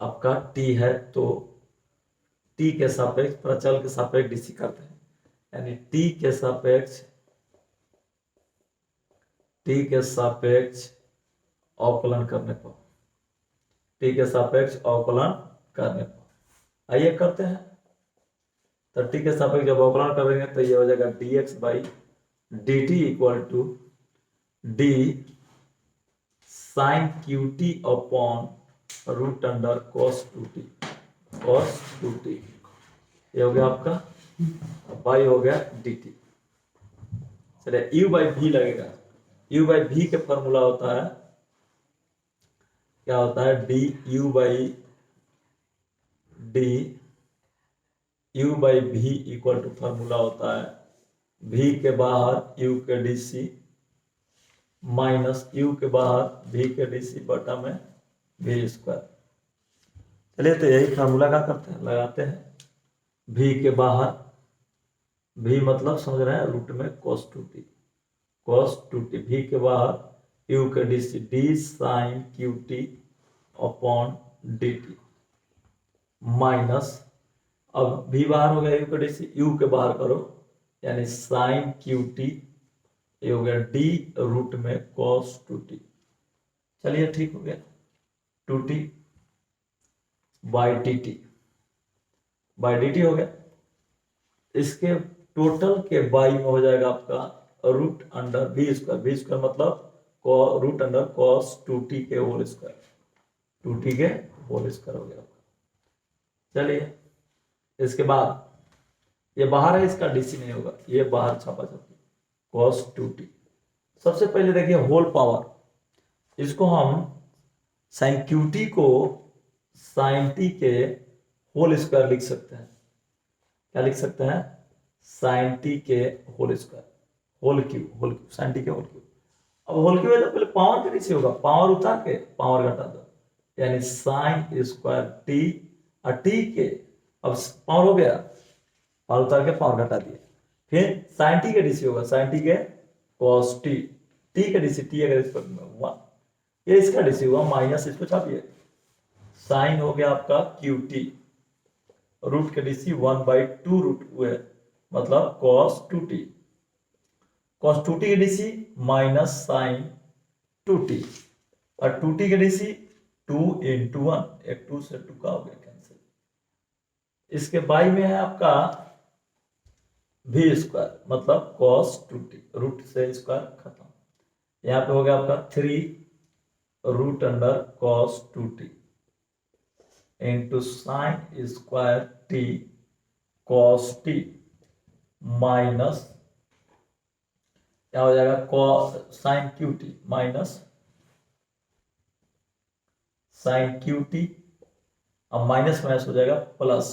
आपका t है तो t के सापेक्ष प्राचल के सापेक्ष डीसी करते हैं, यानी t के सापेक्ष अवकलन करने पर, t के सापेक्ष अवकलन करने पर आइए करते हैं। तो t के सापेक्ष जब अवकलन करेंगे तो ये हो जाएगा dx by D T equal to d sine cube t upon root under cos 2t, ये हो गया आपका, बाई हो गया डी टी। चलिए u बाई भी लगेगा, u बाई भी के फॉर्मूला होता है, क्या होता है, डी यू बाई भी इक्वल टू फॉर्मूला होता है v के बाहर u के डी सी माइनस u के बाहर v के डी सी बटा में v स्क्वायर। चलिए तो यही फार्मूला क्या करते हैं, लगाते हैं v के बाहर, v मतलब समझ रहे हैं रूट में cos 2t, v के बाहर u के d c d sine cube t upon d t minus, अब v बाहर हो गया u के डी सी, u के बाहर करो यानी साइन क्यू टी, ये हो गया डी रूट में cos 2t। चलिए ठीक हो गया, 2t बाई डी टी हो गया। इसके टोटल के बाई में हो जाएगा आपका रूट अंडर v स्क्वायर मतलब रूट अंडर cos 2t के होल स्क्वायर, 2t के होल स्क्वायर हो गया आपका। चलिए इसके बाद ये बाहर है, इसका डीसी नहीं होगा, ये बाहर छापा छापी cos 2t। सबसे पहले देखिए होल पावर, इसको हम साइन क्यू टी को साइन टी के होल स्क्वायर लिख सकते हैं, क्या लिख सकते हैं, साइन टी के whole square, whole cube sine t के होल क्यू। अब होल क्यू है तो पहले पावर के नीचे होगा, पावर उतार के पावर घटा दो, यानी साइन स्क्वायर टी और टी के, अब पावर हो गया, पावर उतार के पावर घटा दिए, फिर साइन टी के डीसी होगा, साइन टी के cos टी, टी के डीसी, टी अगर इस पर हुआ ये इसका डीसी हुआ माइनस, इसको छापिए, साइन हो गया आपका क्यू टी, रूट के डीसी 1/2 रूट हुए मतलब cos 2t, cos 2t के डीसी माइनस साइन 2t, और 2t के डीसी 2 into 1, एक 2 से 2 का हो गया कैंसिल। इसके बाई में है आपका v स्क्वायर मतलब cos 2t, रूट से स्क्वायर खत्म, यहाँ पे हो गया आपका 3 root under cos 2t into sine square t cos t minus क्या हो जाएगा cos sine cube t minus sine cube t, अब माइनस माइनस हो जाएगा प्लस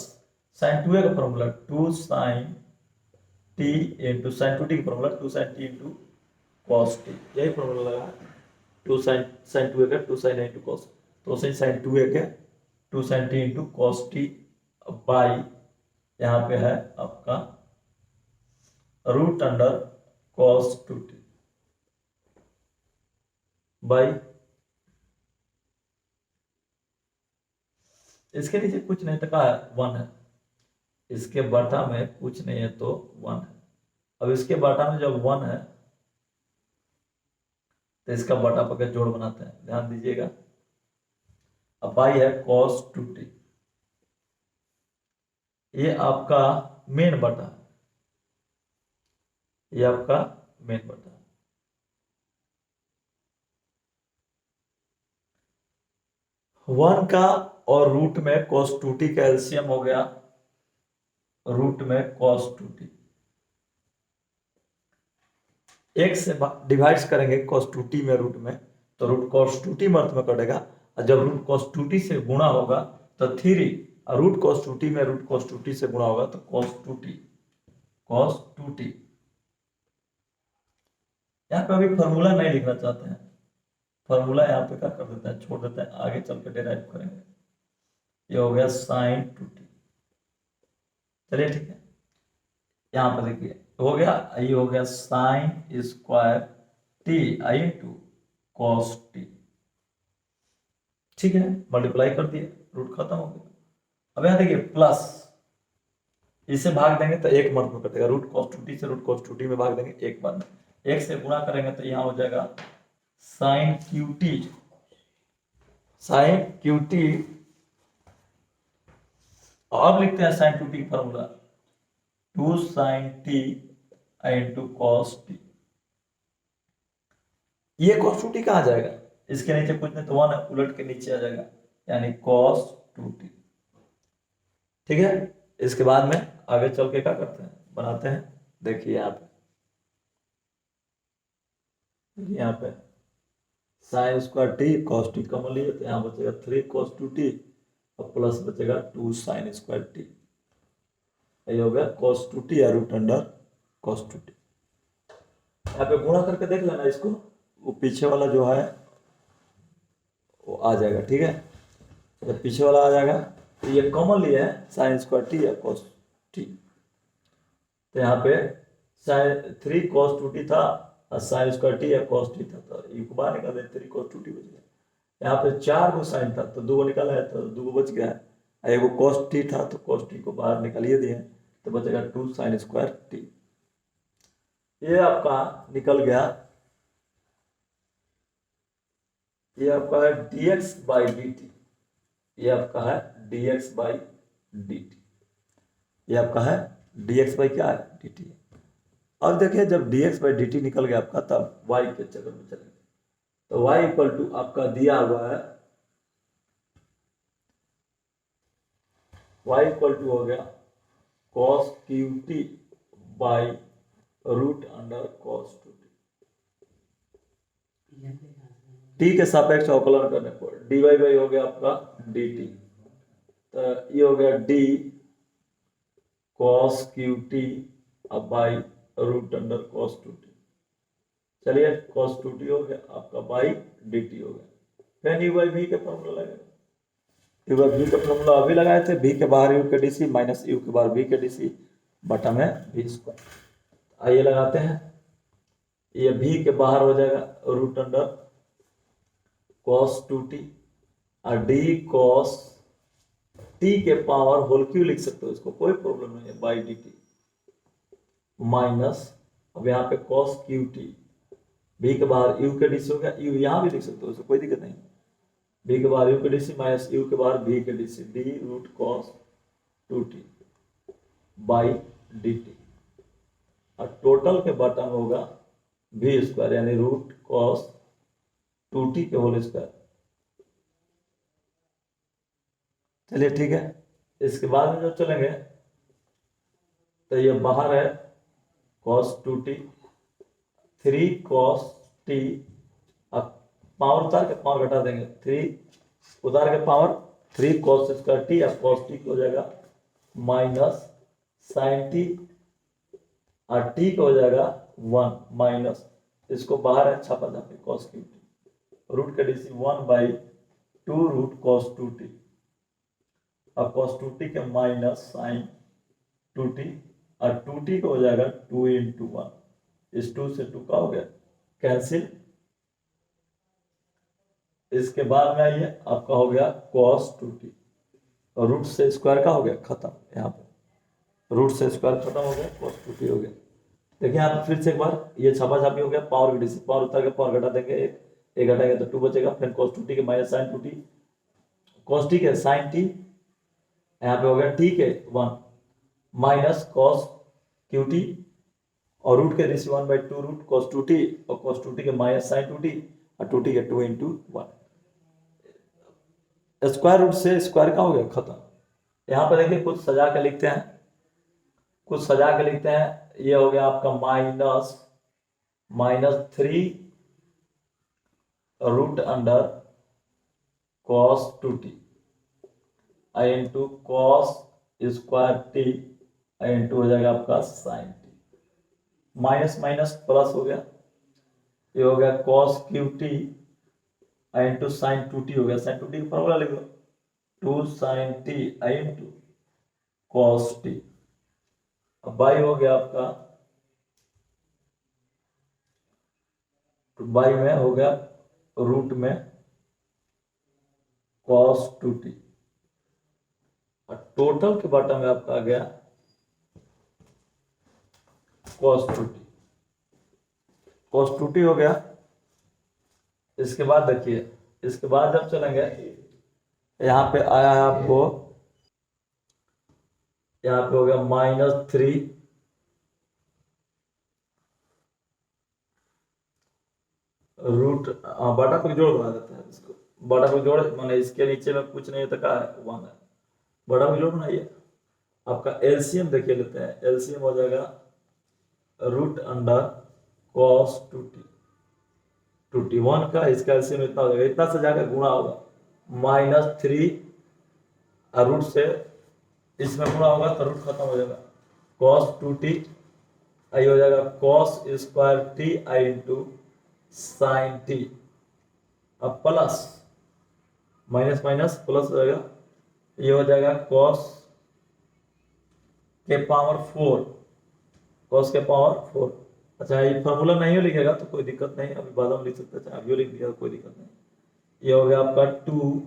साइन 2a का formula 2 sine t into sine 2t का formula 2 sine t into cos t, यही formula लगा 2 साइन 2a का 2 साइन इंटू cos, तो sign 2a के 2 sin t into cos T by यहाँ पे है आपका root under cos 2t by, इसके नीचे कुछ नहीं टका है 1 है, इसके बाटा में कुछ नहीं है तो 1 है। अब इसके बाटा में जब 1 है तो इसका बाटा पकड़ जोड़ बनाते हैं, ध्यान दीजिएगा। अब बाई है cos 2t, ये आपका मेन बटा है, ये आपका मेन बटा है। वन का और रूट में cos 2t का एलसीएम हो गया रूट में cos 2t, एक से डिवाइड करेंगे cos 2t में रूट में, तो रूट cos 2t मर्थ में कटेगा, और जब रूट cos 2t से गुणा होगा तो 3, और रूट cos 2t में रूट cos 2t से गुणा होगा तो cos 2t। यहाँ पे अभी फॉर्मूला नहीं लिखना चाहते हैं, फॉर्मूला यहाँ पे क्या कर देते हैं, छोड़ देते हैं, आगे चल के डेराइव करेंगे। ये हो गया sin 2t, चलिए ठीक है। यहाँ पे देखिए हो गया, ये हो गया sin स्क्वायर t आई इंटू कॉस टी, ठीक है, मल्टीप्लाई कर दिए, रूट खत्म हो गया। अब यहाँ देखिए प्लस, इसे भाग देंगे तो एक मर्द में कटेगा, रूट cos 2t से रूट cos 2t में भाग देंगे एक बार में, एक से गुणा करेंगे तो यहाँ हो जाएगा sin qt। अब लिखते हैं sin 2t formula 2 sin t into cos t। ये cos 2t कहाँ जाएगा, इसके नीचे कुछ नहीं तो 1 है, उलट के नीचे आ जाएगा, यानी cos 2t, ठीक है। इसके बाद में आगे चल के क्या करते हैं, बनाते हैं, देखिए यहाँ पे sign square T cos T common लिए तो यहाँ बचेगा 3 cos 2t और प्लस बचेगा 2 sin स्क्वायर टी, ये हो गया cos 2t या रूट अंडर cos 2t। यहाँ पे गुणा करके देख लेना इसको, वो पीछे वाला जो है वो आ जाएगा, ठीक है। जब पीछे वाला आ जाएगा तो ये कॉमन लिए है साइन स्क्वायर टी या cos टी, तो यहाँ पे साइन 3 cos 2t था और साइन स्क्वायर टी या cos टी था, तो ये को बाहर निकाल दें 3 cos 2t बच गया। यहाँ पे 4 को साइन था तो 2 को निकाला है तो 2 को बच गया है, एक को cos t था तो cos t को बाहर निकालिए दिए तो बचेगा 2 sin स्क्वायर टी। ये आपका निकल गया, ये आपका है dx बाई dt, ये आपका है dx बाई dt, ये आपका है dx बाई क्या है dt। अब देखिए जब dx बाई dt निकल गया आपका, तब y के चक्कर में चलेंगे, तो y इक्वल टू आपका दिया हुआ है, y इक्वल टू हो गया cos qt by root under cos 2t, t के सापेक्ष अवकलन करने पर dy बाई हो गया आपका dt, तो ये हो गया d cos qt अब by root under cos 2t। चलिए cos 2t हो गया आपका बाई dt हो गया, फिर u बाई v का फॉर्मूला लगेगा, u बाई v का फॉर्मूला अभी लगाए थे, v के बाहर u के dc माइनस u के बाहर v के dc बटा में v स्क्वायर। आइए लगाते हैं, ये v के बाहर हो जाएगा रूट अंडर cos 2t और d cos t के पावर होल क्यू लिख सकते हो, इसको कोई प्रॉब्लम नहीं है, बाई dt माइनस, अब यहाँ पे cos qt, v के बाहर u के dc हो गया, u यहाँ भी लिख सकते हो, इसको कोई दिक्कत नहीं, v के बाहर u के dc माइनस u के बाहर v के dc, d root cos 2t by dt, और टोटल के बटा में होगा v स्क्वायर यानी रूट cos 2t के होल स्क्वायर। चलिए ठीक है, इसके बाद में जब चलेंगे तो ये बाहर है cos 2t 3 cos t, अब पावर उतार के पावर घटा देंगे, 3 उतार के पावर 3 cos स्क्वायर t और cos t हो जाएगा माइनस sin t और t का हो जाएगा 1 माइनस, इसको बाहर है छापा जाके cos qt, रूट का dc 1 by 2 root cos 2t और cos 2t के माइनस sin 2t, और 2t को हो जाएगा 2 into 1, इस 2 से 2 का हो गया कैंसिल। इसके बाद में आइए आपका हो गया cos 2t, और रूट से स्क्वायर का हो गया खत्म, यहाँ पे रूट से स्क्वायर खत्म हो गया, cos 2t हो गया। देखिए यहाँ पे फिर से एक बार ये छापा छापी हो गया, पावर घटी से पावर उतर के पावर घटा देंगे, एक घटाएंगे तो 2 बचेगा, फिर cos 2t के minus sin 2t, cos t के sin t, यहाँ पे हो गया t के 1 माइनस cos qt, और रूट के ऋषि 1/2 रूट cos 2t, और cos 2t के माइनस sin 2t, और 2t के 2 into 1, स्क्वायर रूट से स्क्वायर का हो गया खत्म। यहाँ पर देखिए कुछ सजा के लिखते हैं, कुछ सजा के लिखते हैं। ये हो गया आपका -3 root under cos 2t into cos square t into हो जाएगा आपका sin t, minus minus plus हो गया, ये हो गया cos qt into sin 2t हो गया, sin 2t की फॉर्मूला लिख लो, 2 sin t into cos t, अब बाई हो गया आपका, बाई में हो गया रूट में cos 2t, और टोटल के बॉटम में आपका आ गया cos 2t, cos 2t हो गया। इसके बाद देखिए, इसके बाद जब चलेंगे यहाँ पे आया है आपको, यहाँ पे हो गया -3 रूट, बटा को जोड़ बना देते हैं इसको, बटा को जोड़ माने इसके नीचे में कुछ नहीं होता है 1 है, बड़ा को जोड़ बनाइए। आपका एलसीएम देखिए लेते हैं, एलसीएम हो जाएगा रूट अंडर cos 2t, 1 का इसका एलसीएम इतना हो जाएगा, इतना से जाकर गुणा होगा, -3 और रूट से इसमें गुणा होगा तो रूट खत्म हो जाएगा, cos 2t आई हो जाएगा cos स्क्वायर t आई इंटू साइन t, अब प्लस माइनस माइनस प्लस हो जाएगा, ये हो जाएगा cos के पावर 4, cos के पावर 4। अच्छा ये फॉर्मूला नहीं हो लिखेगा तो कोई दिक्कत नहीं, अभी बाद में लिख सकते हैं, अभी लिख दिया कोई दिक्कत नहीं। ये हो गया आपका 2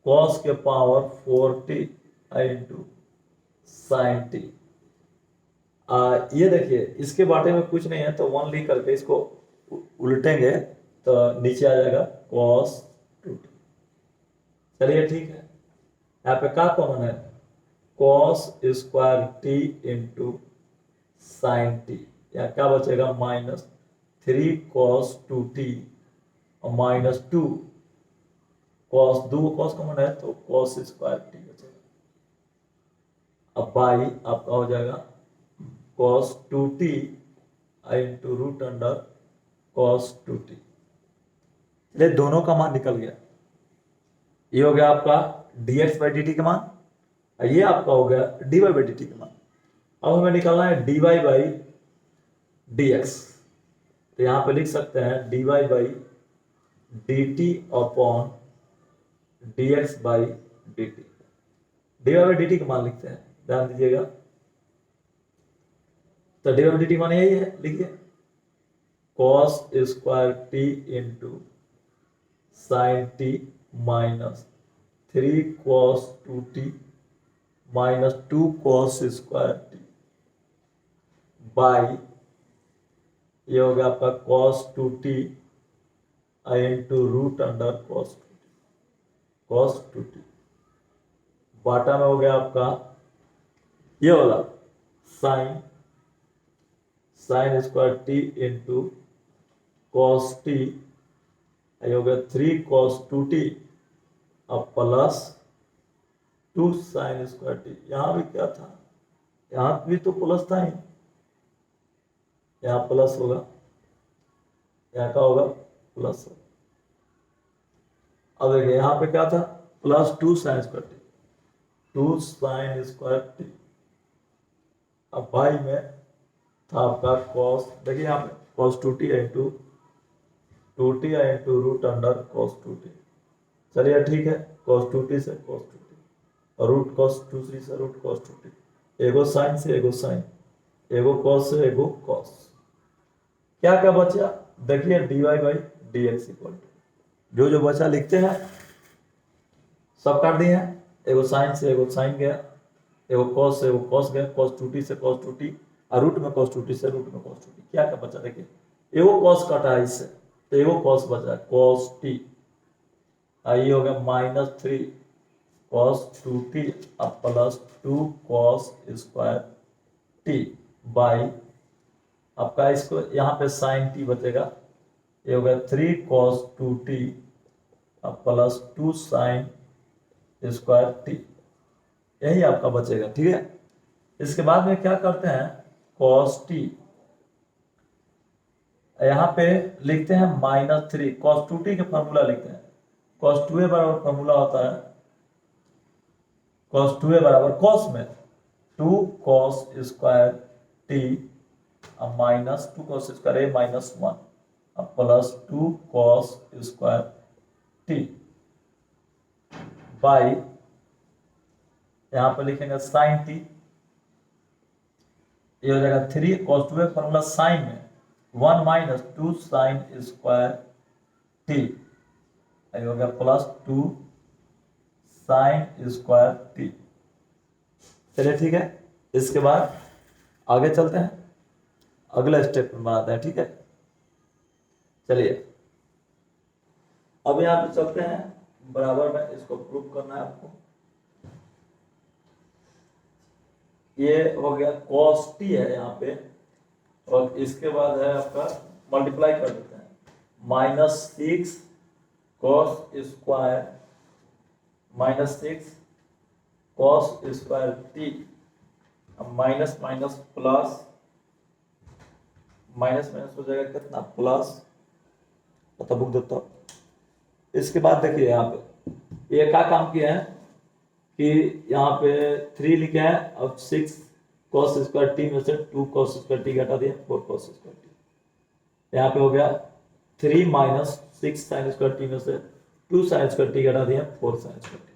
cos के power 4t into sine t। ये देखिए इसके बारे में कुछ नहीं है तो 1 लिख करके इसको उल्टेंगे तो नीचे आ जाएगा cos 2t। चलिए ठीक है, यहाँ पे क्या कॉमन है, cos square t into sine t, या क्या बचेगा -3 cos 2t और -2 cos, 2 cos कॉमन है तो cos स्क्वायर t बचेगा। अब बाई आपका हो जाएगा cos 2t into root under cos 2t, ये दोनों का मान निकल गया, ये हो गया आपका dx/dt का मान, ये आपका हो गया dy/dt का मान। अब हमें निकालना है dy/dx, तो यहां पे लिख सकते हैं dy/dt अपॉन dx/dt, dy/dt का मान लिखते हैं, ध्यान दीजिएगा, तो dy/dt मान यही है, लिखिए cos square t into sine t -3 cos 2t -2 cos square t by, ये हो गया आपका cos 2t into root under cos 2t, बाटा में हो गया आपका ये वाला sine square t into cos t, ये हो गया 3 cos 2t अब प्लस 2 साइन स्क्वायर t, यहां भी क्या था, यहां भी तो प्लस था ही, यहाँ प्लस होगा, यहाँ का होगा प्लस होगा। अब देखिए यहाँ पे क्या था, +2 sine square t, 2 sine square t, अब बाई में था आपका cos, देखिए यहाँ पे cos 2t into 2t into root under cos 2t, चलिए ठीक है, cos 2t से cos 2t और रूट कॉस 2 से रूट कॉस 2t, एगो साइन से एगो साइन, एगो कॉस से एगो कॉस। क्या क्या बचा देखिए, dy by D x equal to जो जो बचा लिखते हैं, सब काट दिए हैं, एगो साइन से एगो साइन गया, एगो कॉस से एगो कॉस गया, cos 2t से cos 2t, और रूट में cos 2t से रूट में cos 2t। क्या क्या बचा देखिए, एगो cos कटा है इससे, तो एगो cos बचा cos t, ये हो गया -3 cos 2t अब plus 2 cos square t by, आपका इसको यहाँ पे sin t बचेगा, ये हो गया 3 cos 2t अब प्लस 2 sin स्क्वायर t, यही आपका बचेगा। ठीक है, इसके बाद में क्या करते हैं, cos t यहाँ पे लिखते हैं -3 cos 2t के फॉर्मूला लिखते हैं, cos 2a बराबर फॉर्मूला होता है, cos 2a बराबर cos में 2 cos स्क्वायर t अब माइनस 2 cos स्क्वायर a -1 अब plus 2 cos square t by, यहाँ पर लिखेंगे साइन t, ये हो जाएगा 3 cos 2a फॉर्मूला साइन में 1 माइनस 2 साइन स्क्वायर t, ये हो गया प्लस 2 साइन स्क्वायर t। चलिए ठीक है, इसके बाद आगे चलते हैं, अगला स्टेप में बनाते हैं। ठीक है, चलिए अब यहाँ पे चलते हैं, बराबर में इसको प्रूव करना है आपको। ये हो गया cos t है यहाँ पे, और इसके बाद है आपका मल्टीप्लाई कर देते हैं, -6 cos square -6 cos square t अब minus minus plus, minus minus हो जाएगा कितना प्लस, पता बुक देता हूँ। इसके बाद देखिए यहाँ पे ये क्या काम किया है कि यहाँ पे 3 लिखे हैं, अब 6 cos स्क्वायर t में से 2 cos स्क्वायर t घटा दिया 4 cos स्क्वायर t, यहाँ पे हो गया 3 माइनस 6 साइन स्क्वायर t में से 2 साइन स्क्वायर t घटा दिया 4 साइन स्क्वायर t।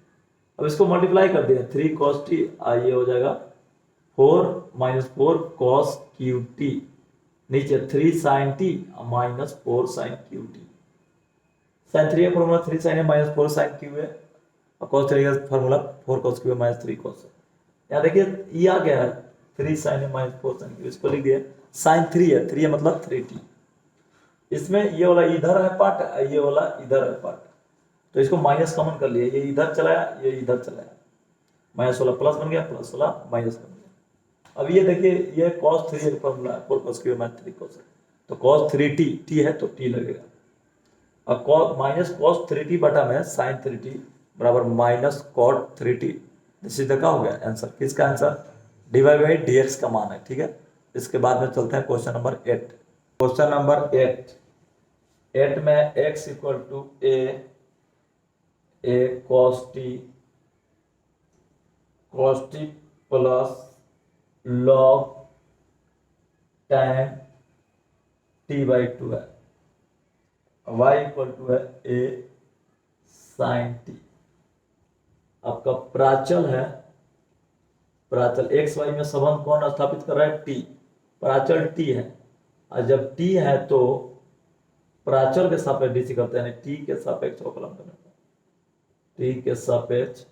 अब इसको मल्टीप्लाई कर दिया 3 cos t, ये हो जाएगा 4 माइनस 4 cos क्यू t, नीचे 3 sine t minus 4 sine cube t, sine 3 का फॉर्मूला 3 साइन है माइनस 4 साइन क्यू है, और cos 3 का फॉर्मूला 4 cos क्यू है माइनस 3 cos है। यहाँ देखिए ये आ गया है 3 साइन है माइनस 4 साइन क्यू, इसको लिख दिया साइन 3 है, 3 है मतलब 3t, इसमें ये वाला इधर है पार्ट, ये वाला इधर है पार्ट, तो इसको माइनस कॉमन कर लिया, ये इधर चलाया ये इधर चलाया, माइनस वाला प्लस बन गया प्लस वाला माइनस बन गया। अब ये देखिए ये cos 3 का फॉर्मूला है 4 cos क्यू माइनस 3 cos, तो cos 3t t है तो t लगेगा, अब माइनस cos 3t बटा में sin 3t बराबर माइनस cot 3t, सीधा क्या हो गया आंसर, किसका आंसर dy बाई dx का मान है। ठीक है, इसके बाद में चलते हैं क्वेश्चन नंबर 8। क्वेश्चन नंबर 8 में x equal to a cos t plus log tan t by 2 है, y इक्वल टू है a sin t, आपका प्राचल है, प्राचल x y में संबंध कौन स्थापित कर रहा है t, प्राचल t है, और जब t है तो प्राचल के सापेक्ष डीसी करते हैं, t के सापेक्ष अवकलन करने पर, t के सापेक्ष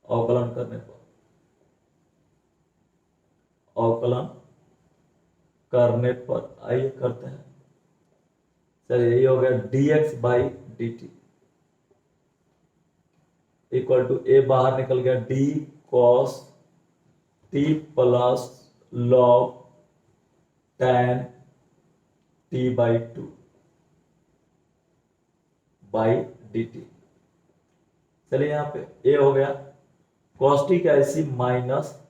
अवकलन करने पर, अवकलन करने पर आइए करते हैं। चलिए ये हो गया dx by D T equal to a बाहर निकल गया d cos t plus log tan t by 2 by D t. चलिए यहाँ पे a हो गया cos t का ऐसी माइनस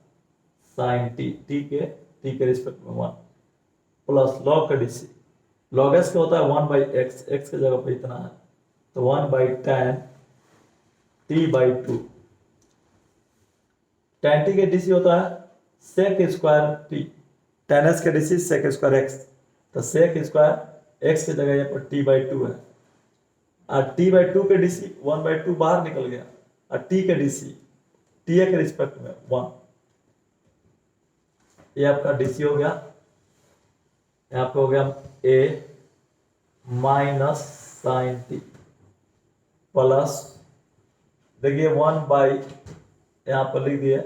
साइन t, t के रिस्पेक्ट में 1 प्लस log का डीसी, log s का होता है 1 बाई एक्स, एक्स की जगह पे इतना है तो 1 by tan t by 2, tan t के डीसी होता है sec square t, tan s के डीसी sec स्क्वायर x, तो sec स्क्वायर x की जगह यहाँ पर t बाई 2 है, और t बाई 2 के डीसी 1 बाई 2 बाहर निकल गया, और t के डीसी टी ए के रिस्पेक्ट में 1, ये आपका डीसी हो गया। यहाँ पे हो गया ए माइनस साइन टी प्लस, देखिए 1 यहाँ पर लिख दिए,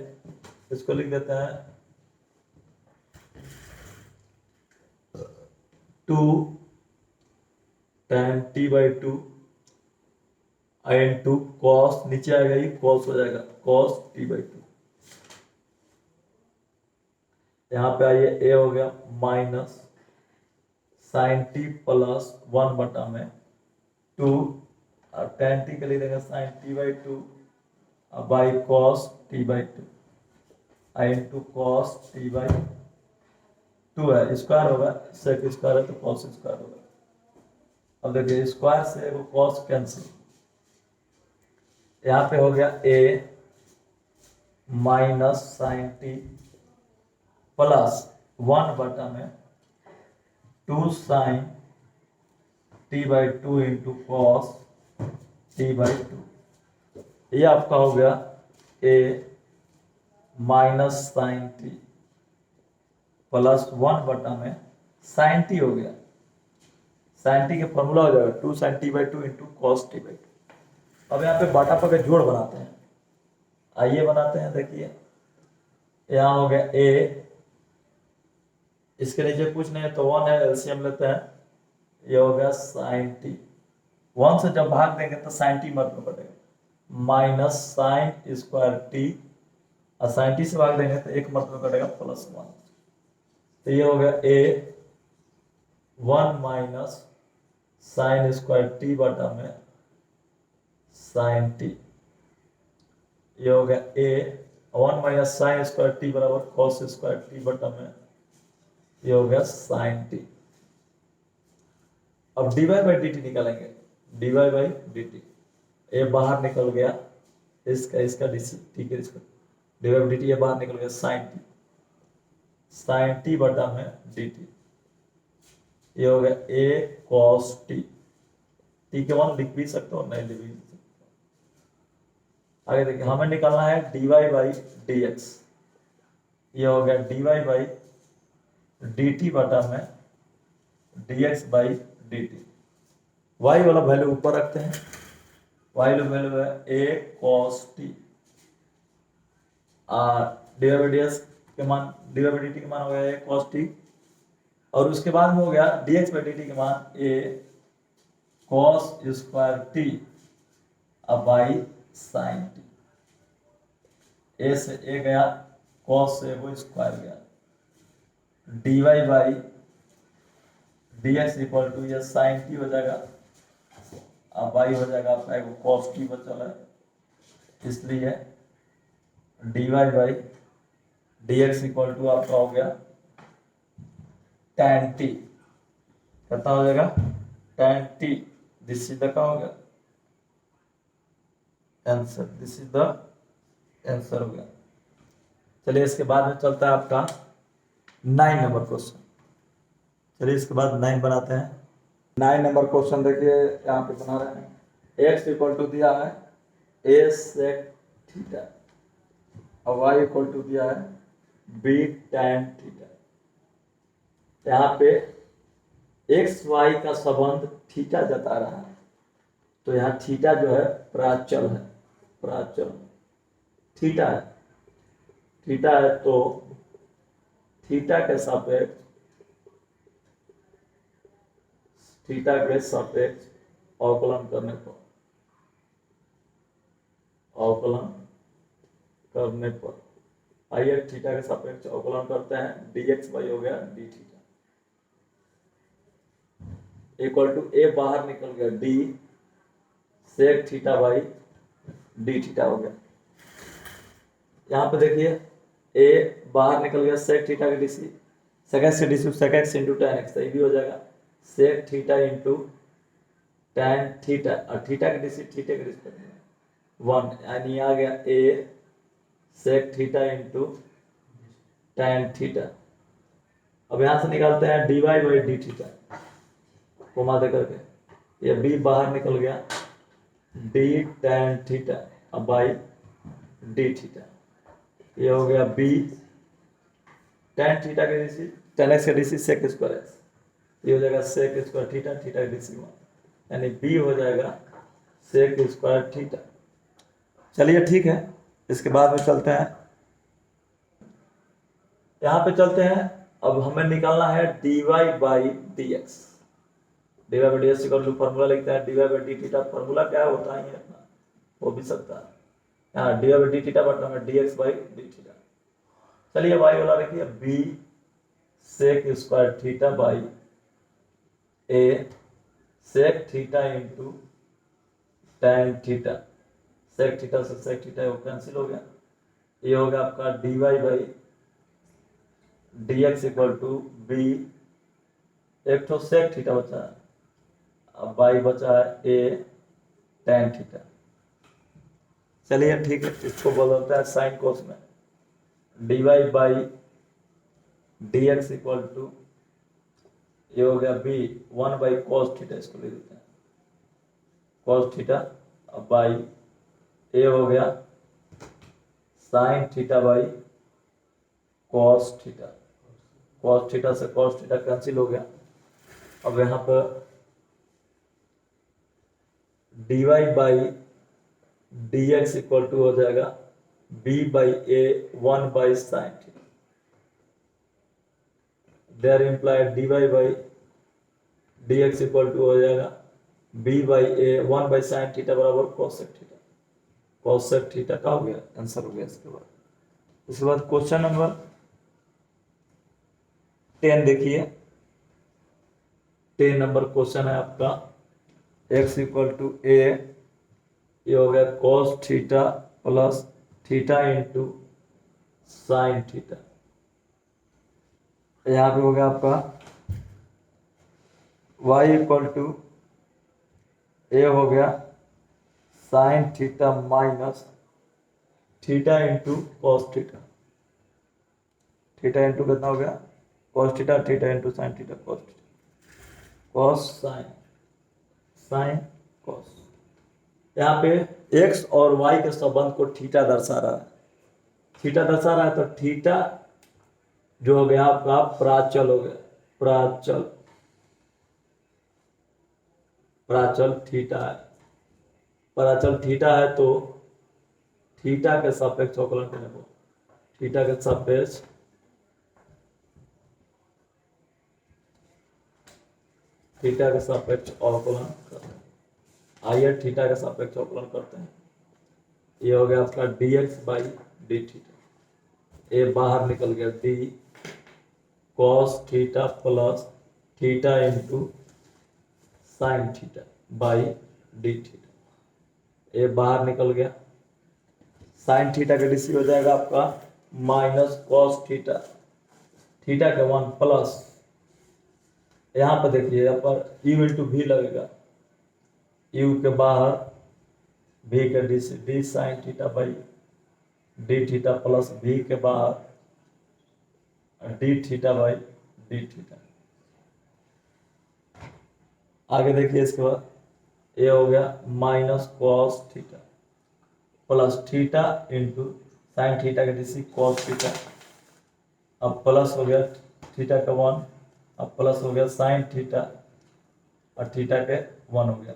इसको लिख देते हैं 2 tan t/2 in to cos, नीचे आएगा ये कॉस हो जाएगा cos t/2। यहाँ पे आइए ए हो गया माइनस साइन टी प्लस 1/2 और tan t के लिए देंगे sine t/2 by cos t/2 into cos t/2 है, स्क्वायर होगा, सेक स्क्वायर है तो cos स्क्वायर होगा। अब देखिए स्क्वायर से वो cos कैंसिल, यहाँ पे हो गया a minus sine t plus 1/2 sine t/2 into cos t/2। ये आपका हो गया a minus sine t plus 1/, sine t हो गया, साइन टी का फॉर्मूला हो जाएगा 2 sign t/2 into cos t/2। अब यहाँ पे बाटा पके जोड़ बनाते हैं, आइए बनाते हैं। देखिए यहाँ हो गया a, इसके नीचे कुछ नहीं है तो 1 है, एलसीएम लेते हैं, ये हो गया साइन टी, 1 से जब भाग देंगे तो साइन टी मत में कटेगा, माइनस साइन स्क्वायर टी, और साइन टी से भाग देंगे तो एक मत में कटेगा +1, तो ये हो गया a 1 minus sign square T बटा में साइन टी, ये हो गया a 1 minus sign square T बराबर कॉस स्क्वायर टी बटा में, ये हो गया साइन टी। अब dy बाई डी टी निकालेंगे, dy बाई डी टी, ये बाहर निकल गया, इसका डीसी, ठीक है, इसका dy बाई डी टी ये बाहर निकल गया साइन टी बटा में डी टी, ये हो गया a cos टी, टी के मान लिख भी सकते हो, नहीं लिख भी सकते। आगे देखिए हमें निकालना है dy बाई डी एक्स, ये हो गया dy बाई डी टी बटा में dx by D T. y वाला वैल्यू ऊपर रखते हैं, y वाला वैल्यू है a cos t, और dy बाई डी एक्स के मान, dy बाई डी टी के मान हो गया a cos t, और उसके बाद में हो गया dx बाई डी टी के मान a cos square t by sine T, a से a गया, cos से वो स्क्वायर गया, dy by dx equal to ये साइन टी हो जाएगा, अब बाई हो जाएगा आपका एक cos t बचल है, इसलिए dy by dx equal to आपका हो गया tan t, कितना हो जाएगा tan t, this is the का हो गया answer, this is the answer हो गया। चलिए इसके बाद में चलता है आपका 9 नंबर क्वेश्चन, चलिए इसके बाद 9 बनाते हैं। 9 नंबर क्वेश्चन देखिए यहाँ पे बना रहे हैं, x इक्वल टू दिया है a sec थीटा और y इक्वल टू दिया है b tan थीटा। यहाँ पे x y का संबंध थीटा जता रहा है, तो यहाँ थीटा जो है प्राचल है, प्राचल थीटा है, थीटा है तो थीटा के सापेक्ष, थीटा के सापेक्ष अवकलन करने पर, अवकलन करने पर आइए थीटा के सापेक्ष अवकलन करते हैं, dx बाई हो गया d theta equal to a बाहर निकल गया d sec theta by D theta हो गया। यहाँ पे देखिए a बाहर निकल गया सेक थीटा का डीसी, सेक से DC sec x into tan x, ये भी हो जाएगा sec theta into tan theta, और थीटा का डीसी थीटा के रिस्पेक्ट में 1, यानी आ गया a sec theta into tan theta. अब यहाँ से निकालते हैं dy बाई डी थीटा, घुमा दे करके, ये b बाहर निकल गया d tan theta by D theta, ये हो गया बी tan थीटा के DC tan x का DC sec स्क्वायर x, ये हो जाएगा sec स्क्वायर थीटा, थीटा का DC 1, यानी b हो जाएगा sec स्क्वायर थीटा। चलिए ठीक है, इसके बाद में चलते हैं, यहाँ पे चलते हैं। अब हमें निकालना है dy by dx। dy by dx equal to formula लिखते हैं dy by D theta. Formula क्या होता है ये अपना, वो भी सकता है। यहाँ dy बाई डी थीटा बटा में dx बाई डी थीटा। चलिए y वाला लिखिए b sec square theta by a sec theta into tan theta. Sec theta से सेक थीटा वो कैंसिल हो गया। ये हो गया आपका dy by dx equal to b, एक तो सेक थीटा बचा है, अब बाई बचा है a tan थीटा। चलिए ठीक है, इसको बदलते हैं साइन कोस में। dy by dx equal to, ये हो गया b 1 बाई कॉस थीटा, इसको ले देते हैं कॉस थीटा, अब बाई a हो गया sine theta by cos theta. Cos theta से कॉस थीटा कैंसिल हो गया। अब यहाँ पर dy by dx equal to हो जाएगा b by a 1 by sine theta. There implied dy by dx equal to हो जाएगा b by a 1 by sine theta बराबर कोसेक थीटा। कोसेक थीटा का हो गया आंसर हो गया। इसके बाद क्वेश्चन नंबर 10 देखिए। 10 नंबर क्वेश्चन है आपका, x इक्वल टू a, ये हो गया cos theta plus theta into sine theta. यहाँ पे हो गया आपका y इक्वल टू a हो गया sine theta minus theta into cos theta. Theta into कितना हो गया cos theta, theta into sine theta, cos theta, cos sine, sine cos. यहाँ पे x और y के संबंध को थीटा दर्शा रहा है। थीटा दर्शा रहा है तो थीटा जो हो गया आपका प्राचल हो गया, प्राचल, प्राचल थीटा है। प्राचल थीटा है तो थीटा के सापेक्ष अवकलन करने को, थीटा के सापेक्ष, थीटा के सापेक्ष अवकलन करते हैं। आइए थीटा के सापेक्ष अवकलन करते हैं। ये हो गया आपका dx बाई डी थीटा, ये बाहर निकल गया d cos theta plus theta into sine theta by D theta, ये बाहर निकल गया। साइन थीटा का डीसी हो जाएगा आपका माइनस कॉस थीटा, थीटा के 1 प्लस, यहाँ पर देखिए यहाँ पर u इंटू भी लगेगा, u के बाहर v के डी से D sign theta by D theta plus v के बाहर D theta by D theta. आगे देखिए इसके बाद ये हो गया minus cos theta plus theta into sine theta के डीसी कॉस थीटा, अब प्लस हो गया थीटा का 1, अब प्लस हो गया साइन थीटा और थीटा के 1 हो गया।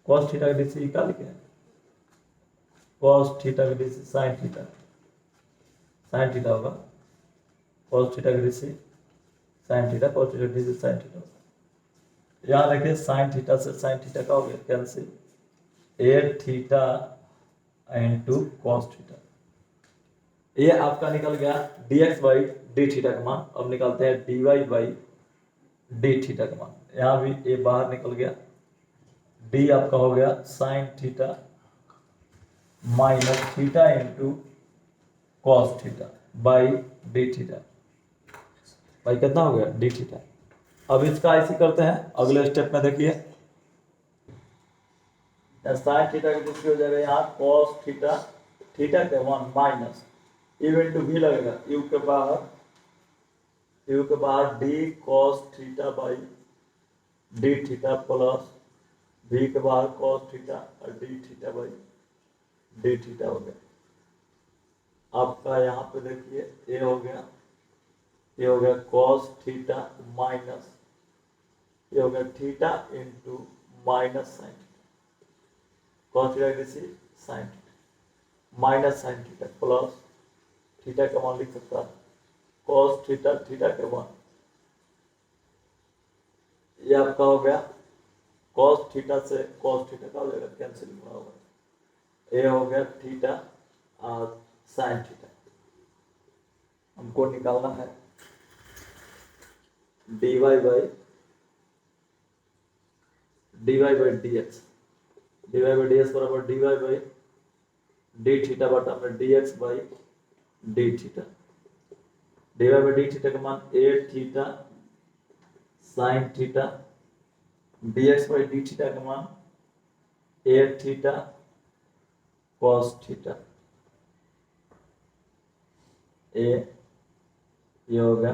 कॉस थीटा का डीसी निकाल के कॉस थीटा का DC sine theta, sine theta होगा कॉस थीटा का DC sine theta, cos theta का डीसी साइन थीटा होगा। यहाँ देखिए साइन थीटा से साइन थीटा का हो गया कैंसिल, ए थीटा इंटू कॉस थीटा। ये आपका निकल गया dx बाई डी थीटा का मान। अब निकालते हैं dy बाई डी थीटा का मान। यहाँ भी ये बाहर निकल गया, d आपका हो गया sine theta minus theta into cos theta by D theta, भाई कितना हो गया डी थीटा। अब इसका ऐसे करते हैं अगले स्टेप में, देखिए साइन थीटा की दूसरी हो जाएगा यहाँ कॉस थीटा, थीटा के 1 माइनस यू इंटू भी लगेगा, यू के बाहर D cos theta by D theta plus भी के बाहर कॉस थीटा और D theta by D theta हो गया। आपका यहाँ पे देखिए ये हो गया, ये हो गया कॉस थीटा माइनस, ये हो गया theta into minus sine cos theta किसी sine theta minus sine theta plus theta का मान लिख सकता है कॉस थीटा, थीटा के वन, ये आपका हो गया कॉस थीटा से कॉस थीटा का हो जाएगा कैंसिल होगा, ये हो गया थीटा और साइन थीटा। हमको निकालना है dy by D x, dy by D x बराबर dy बाई डी थीटा बटा में dx by D theta, dy by D theta का मान a theta sine theta, dx by D theta का मान a थीटा कॉस थीटा, ये हो गया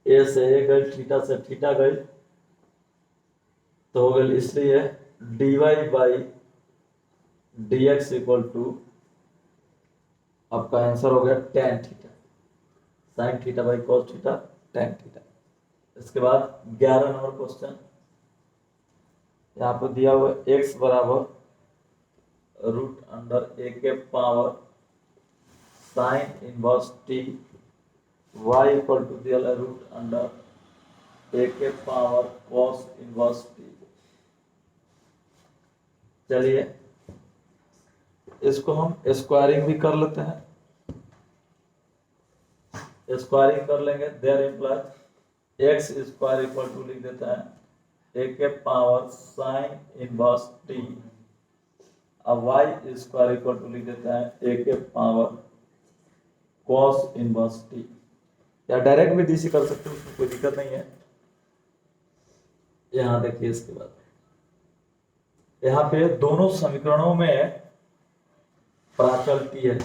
ए से ए गई, थीटा से थीटा गई तो हो गई, इसलिए dy by D x equal to आपका आंसर हो गया tan theta, sine theta by cos theta tan theta. इसके बाद 11 नंबर क्वेश्चन, यहाँ पर दिया हुआ x बराबर रूट अंडर ए के power sine inverse t, y equal to दिया रूट अंडर ए के पावर कॉस इनवर्स टी। चलिए इसको हम स्क्वायरिंग भी कर लेते हैं, स्क्वायरिंग कर लेंगे, there implies x square equal to लिख देता है ए के पावर साइन इनवर्स टी, अब वाई स्क्वायर इक्वल टू लिख देता है ए के पावर कॉस इनवर्स टी, या डायरेक्ट भी डीसी कर सकते हो, उसमें कोई दिक्कत नहीं है। यहां देखिए इसके बाद यहाँ पे दोनों समीकरणों में प्राचल टी है,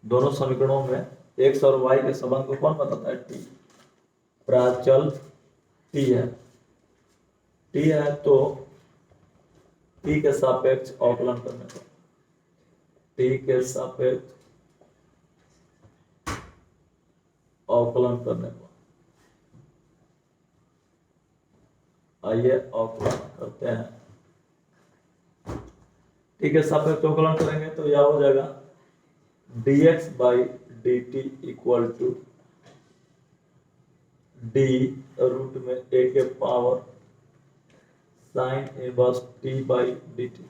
दोनों समीकरणों में एक्स और वाई के संबंध को कौन बताता है? टी, प्राचल टी है, टी है तो टी के सापेक्ष अवकलन करने पर, टी के सापेक्ष अवकलन करने पर, आइए अवकलन करते हैं। टी के सापेक्ष अवकलन करेंगे तो यह हो जाएगा dx by D T equal to d root में ए के power sine inverse t by D t,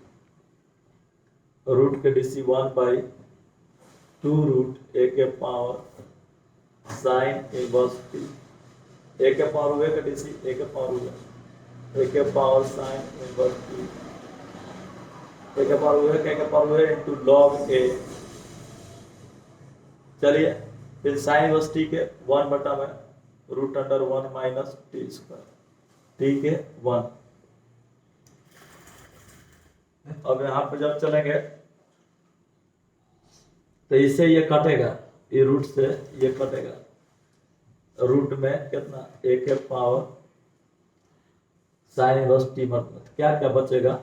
root के डीसी 1 बाई 2 रूट ए के power sine inverse t, a के पावर हुए का डीसी ए के पावर हुए, ए के power sine inverse t, a के पावर हुए के पावर हुए इनटू लॉग ए। चलिए फिर साइन इनवर्स टी के 1 बटा में root under 1 minus T square, t के 1। अब यहां पे जब चलेंगे तो इससे ये कटेगा, ये रूट से ये कटेगा, रूट में कितना ए के पावर साइन इनवर्स टी, मतलब क्या क्या बचेगा,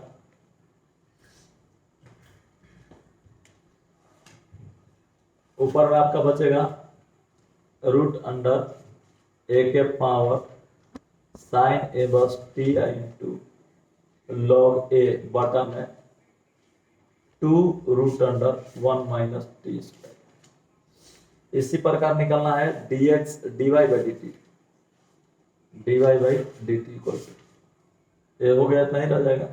ऊपर में आपका बचेगा रूट अंडर ए के power sine inverse T into log A बटा में 2 root under 1 minus T square. इसी प्रकार निकलना है dx dy by D T, dy by D T equal to, ये हो गया इतना ही रह जाएगा।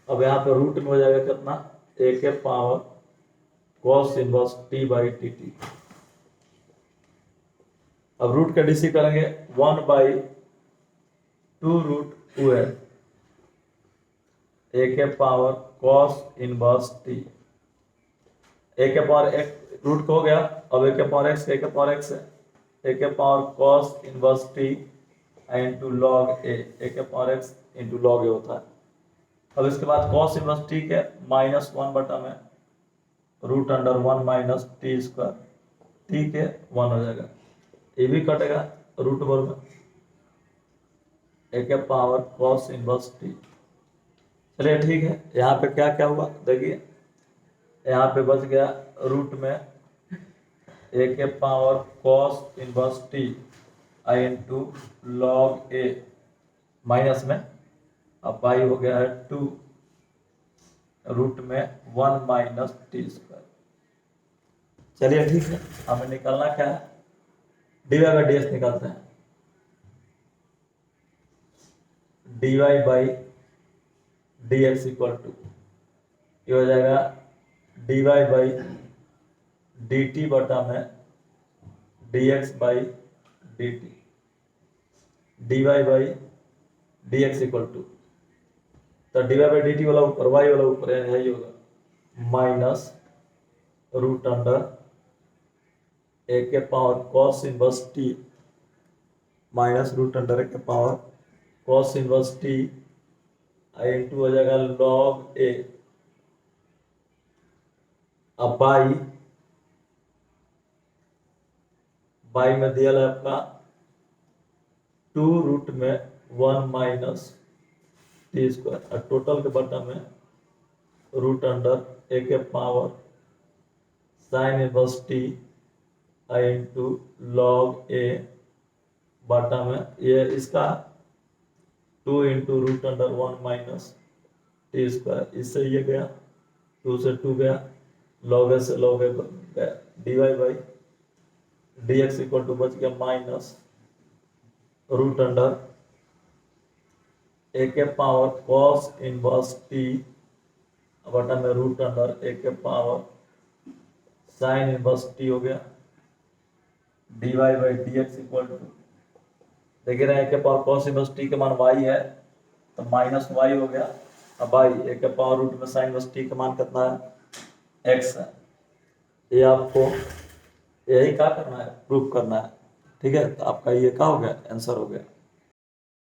अब यहाँ पे रूट में हो जाएगा कितना ए के power cos inverse t by T T, अब रूट का डीसी करेंगे 1 बाई 2 रूट 2 है ए के power cos inverse t, a के पावर एक रूट को हो गया, अब ए के पावर एक्स, ए के पावर एक्स है, ए के power cos inverse T into log A, A के power X into log A होता है। अब इसके बाद cos इनवर्स टी के -1 बटा में root under 1 minus T square, t के 1 हो जाएगा, ये भी कटेगा रूट वर्ग में ए के पावर cos इनवर्स टी। चलिए ठीक है, यहाँ पे क्या क्या हुआ देखिए, यहाँ पे बच गया रूट में ए के power cos inverse T I into log A minus में, अब पाई हो गया है 2 रूट में 1 माइनस टी स्क्वायर। चलिए ठीक है, हमें निकालना क्या है, D Y by D X निकालते हैं। D Y by D x equal to ये हो जाएगा D Y by D T बटा में D x by D T, D Y by D x equal to, तो D Y by D T वाला ऊपर, वाई वाला ऊपर, यही होगा माइनस रूट अंडर ए के power cos inverse T minus root under ए के power cos inverse T I into हो जाएगा लॉग ए, अब बाई में दिया है आपका 2 रूट में 1 माइनस टी स्क्वायर, और टोटल के बटा में रूट अंडर ए के power sine inverse T I into log A बटा में ये इसका 2 into root under 1 minus T square, इससे ये गया 2 से 2 गया, लॉग ए से लॉग ए गया, d Y by D x equal to बच गया माइनस रूट अंडर ए के पावर कॉस इनवर्स टी बटा में रूट अंडर ए के पावर साइन इनवर्स टी हो गया, d Y by D x equal to, देख रहे हैं ए के पावर कॉस इनवर्स टी के मान वाई है तो माइनस वाई हो गया, अब वाई ए के पावर रूट में साइन इनवर्स टी का मान कितना है, एक्स है। ये आपको यही क्या करना है, प्रूफ करना है, ठीक है। तो आपका ये क्या हो गया, आंसर हो गया।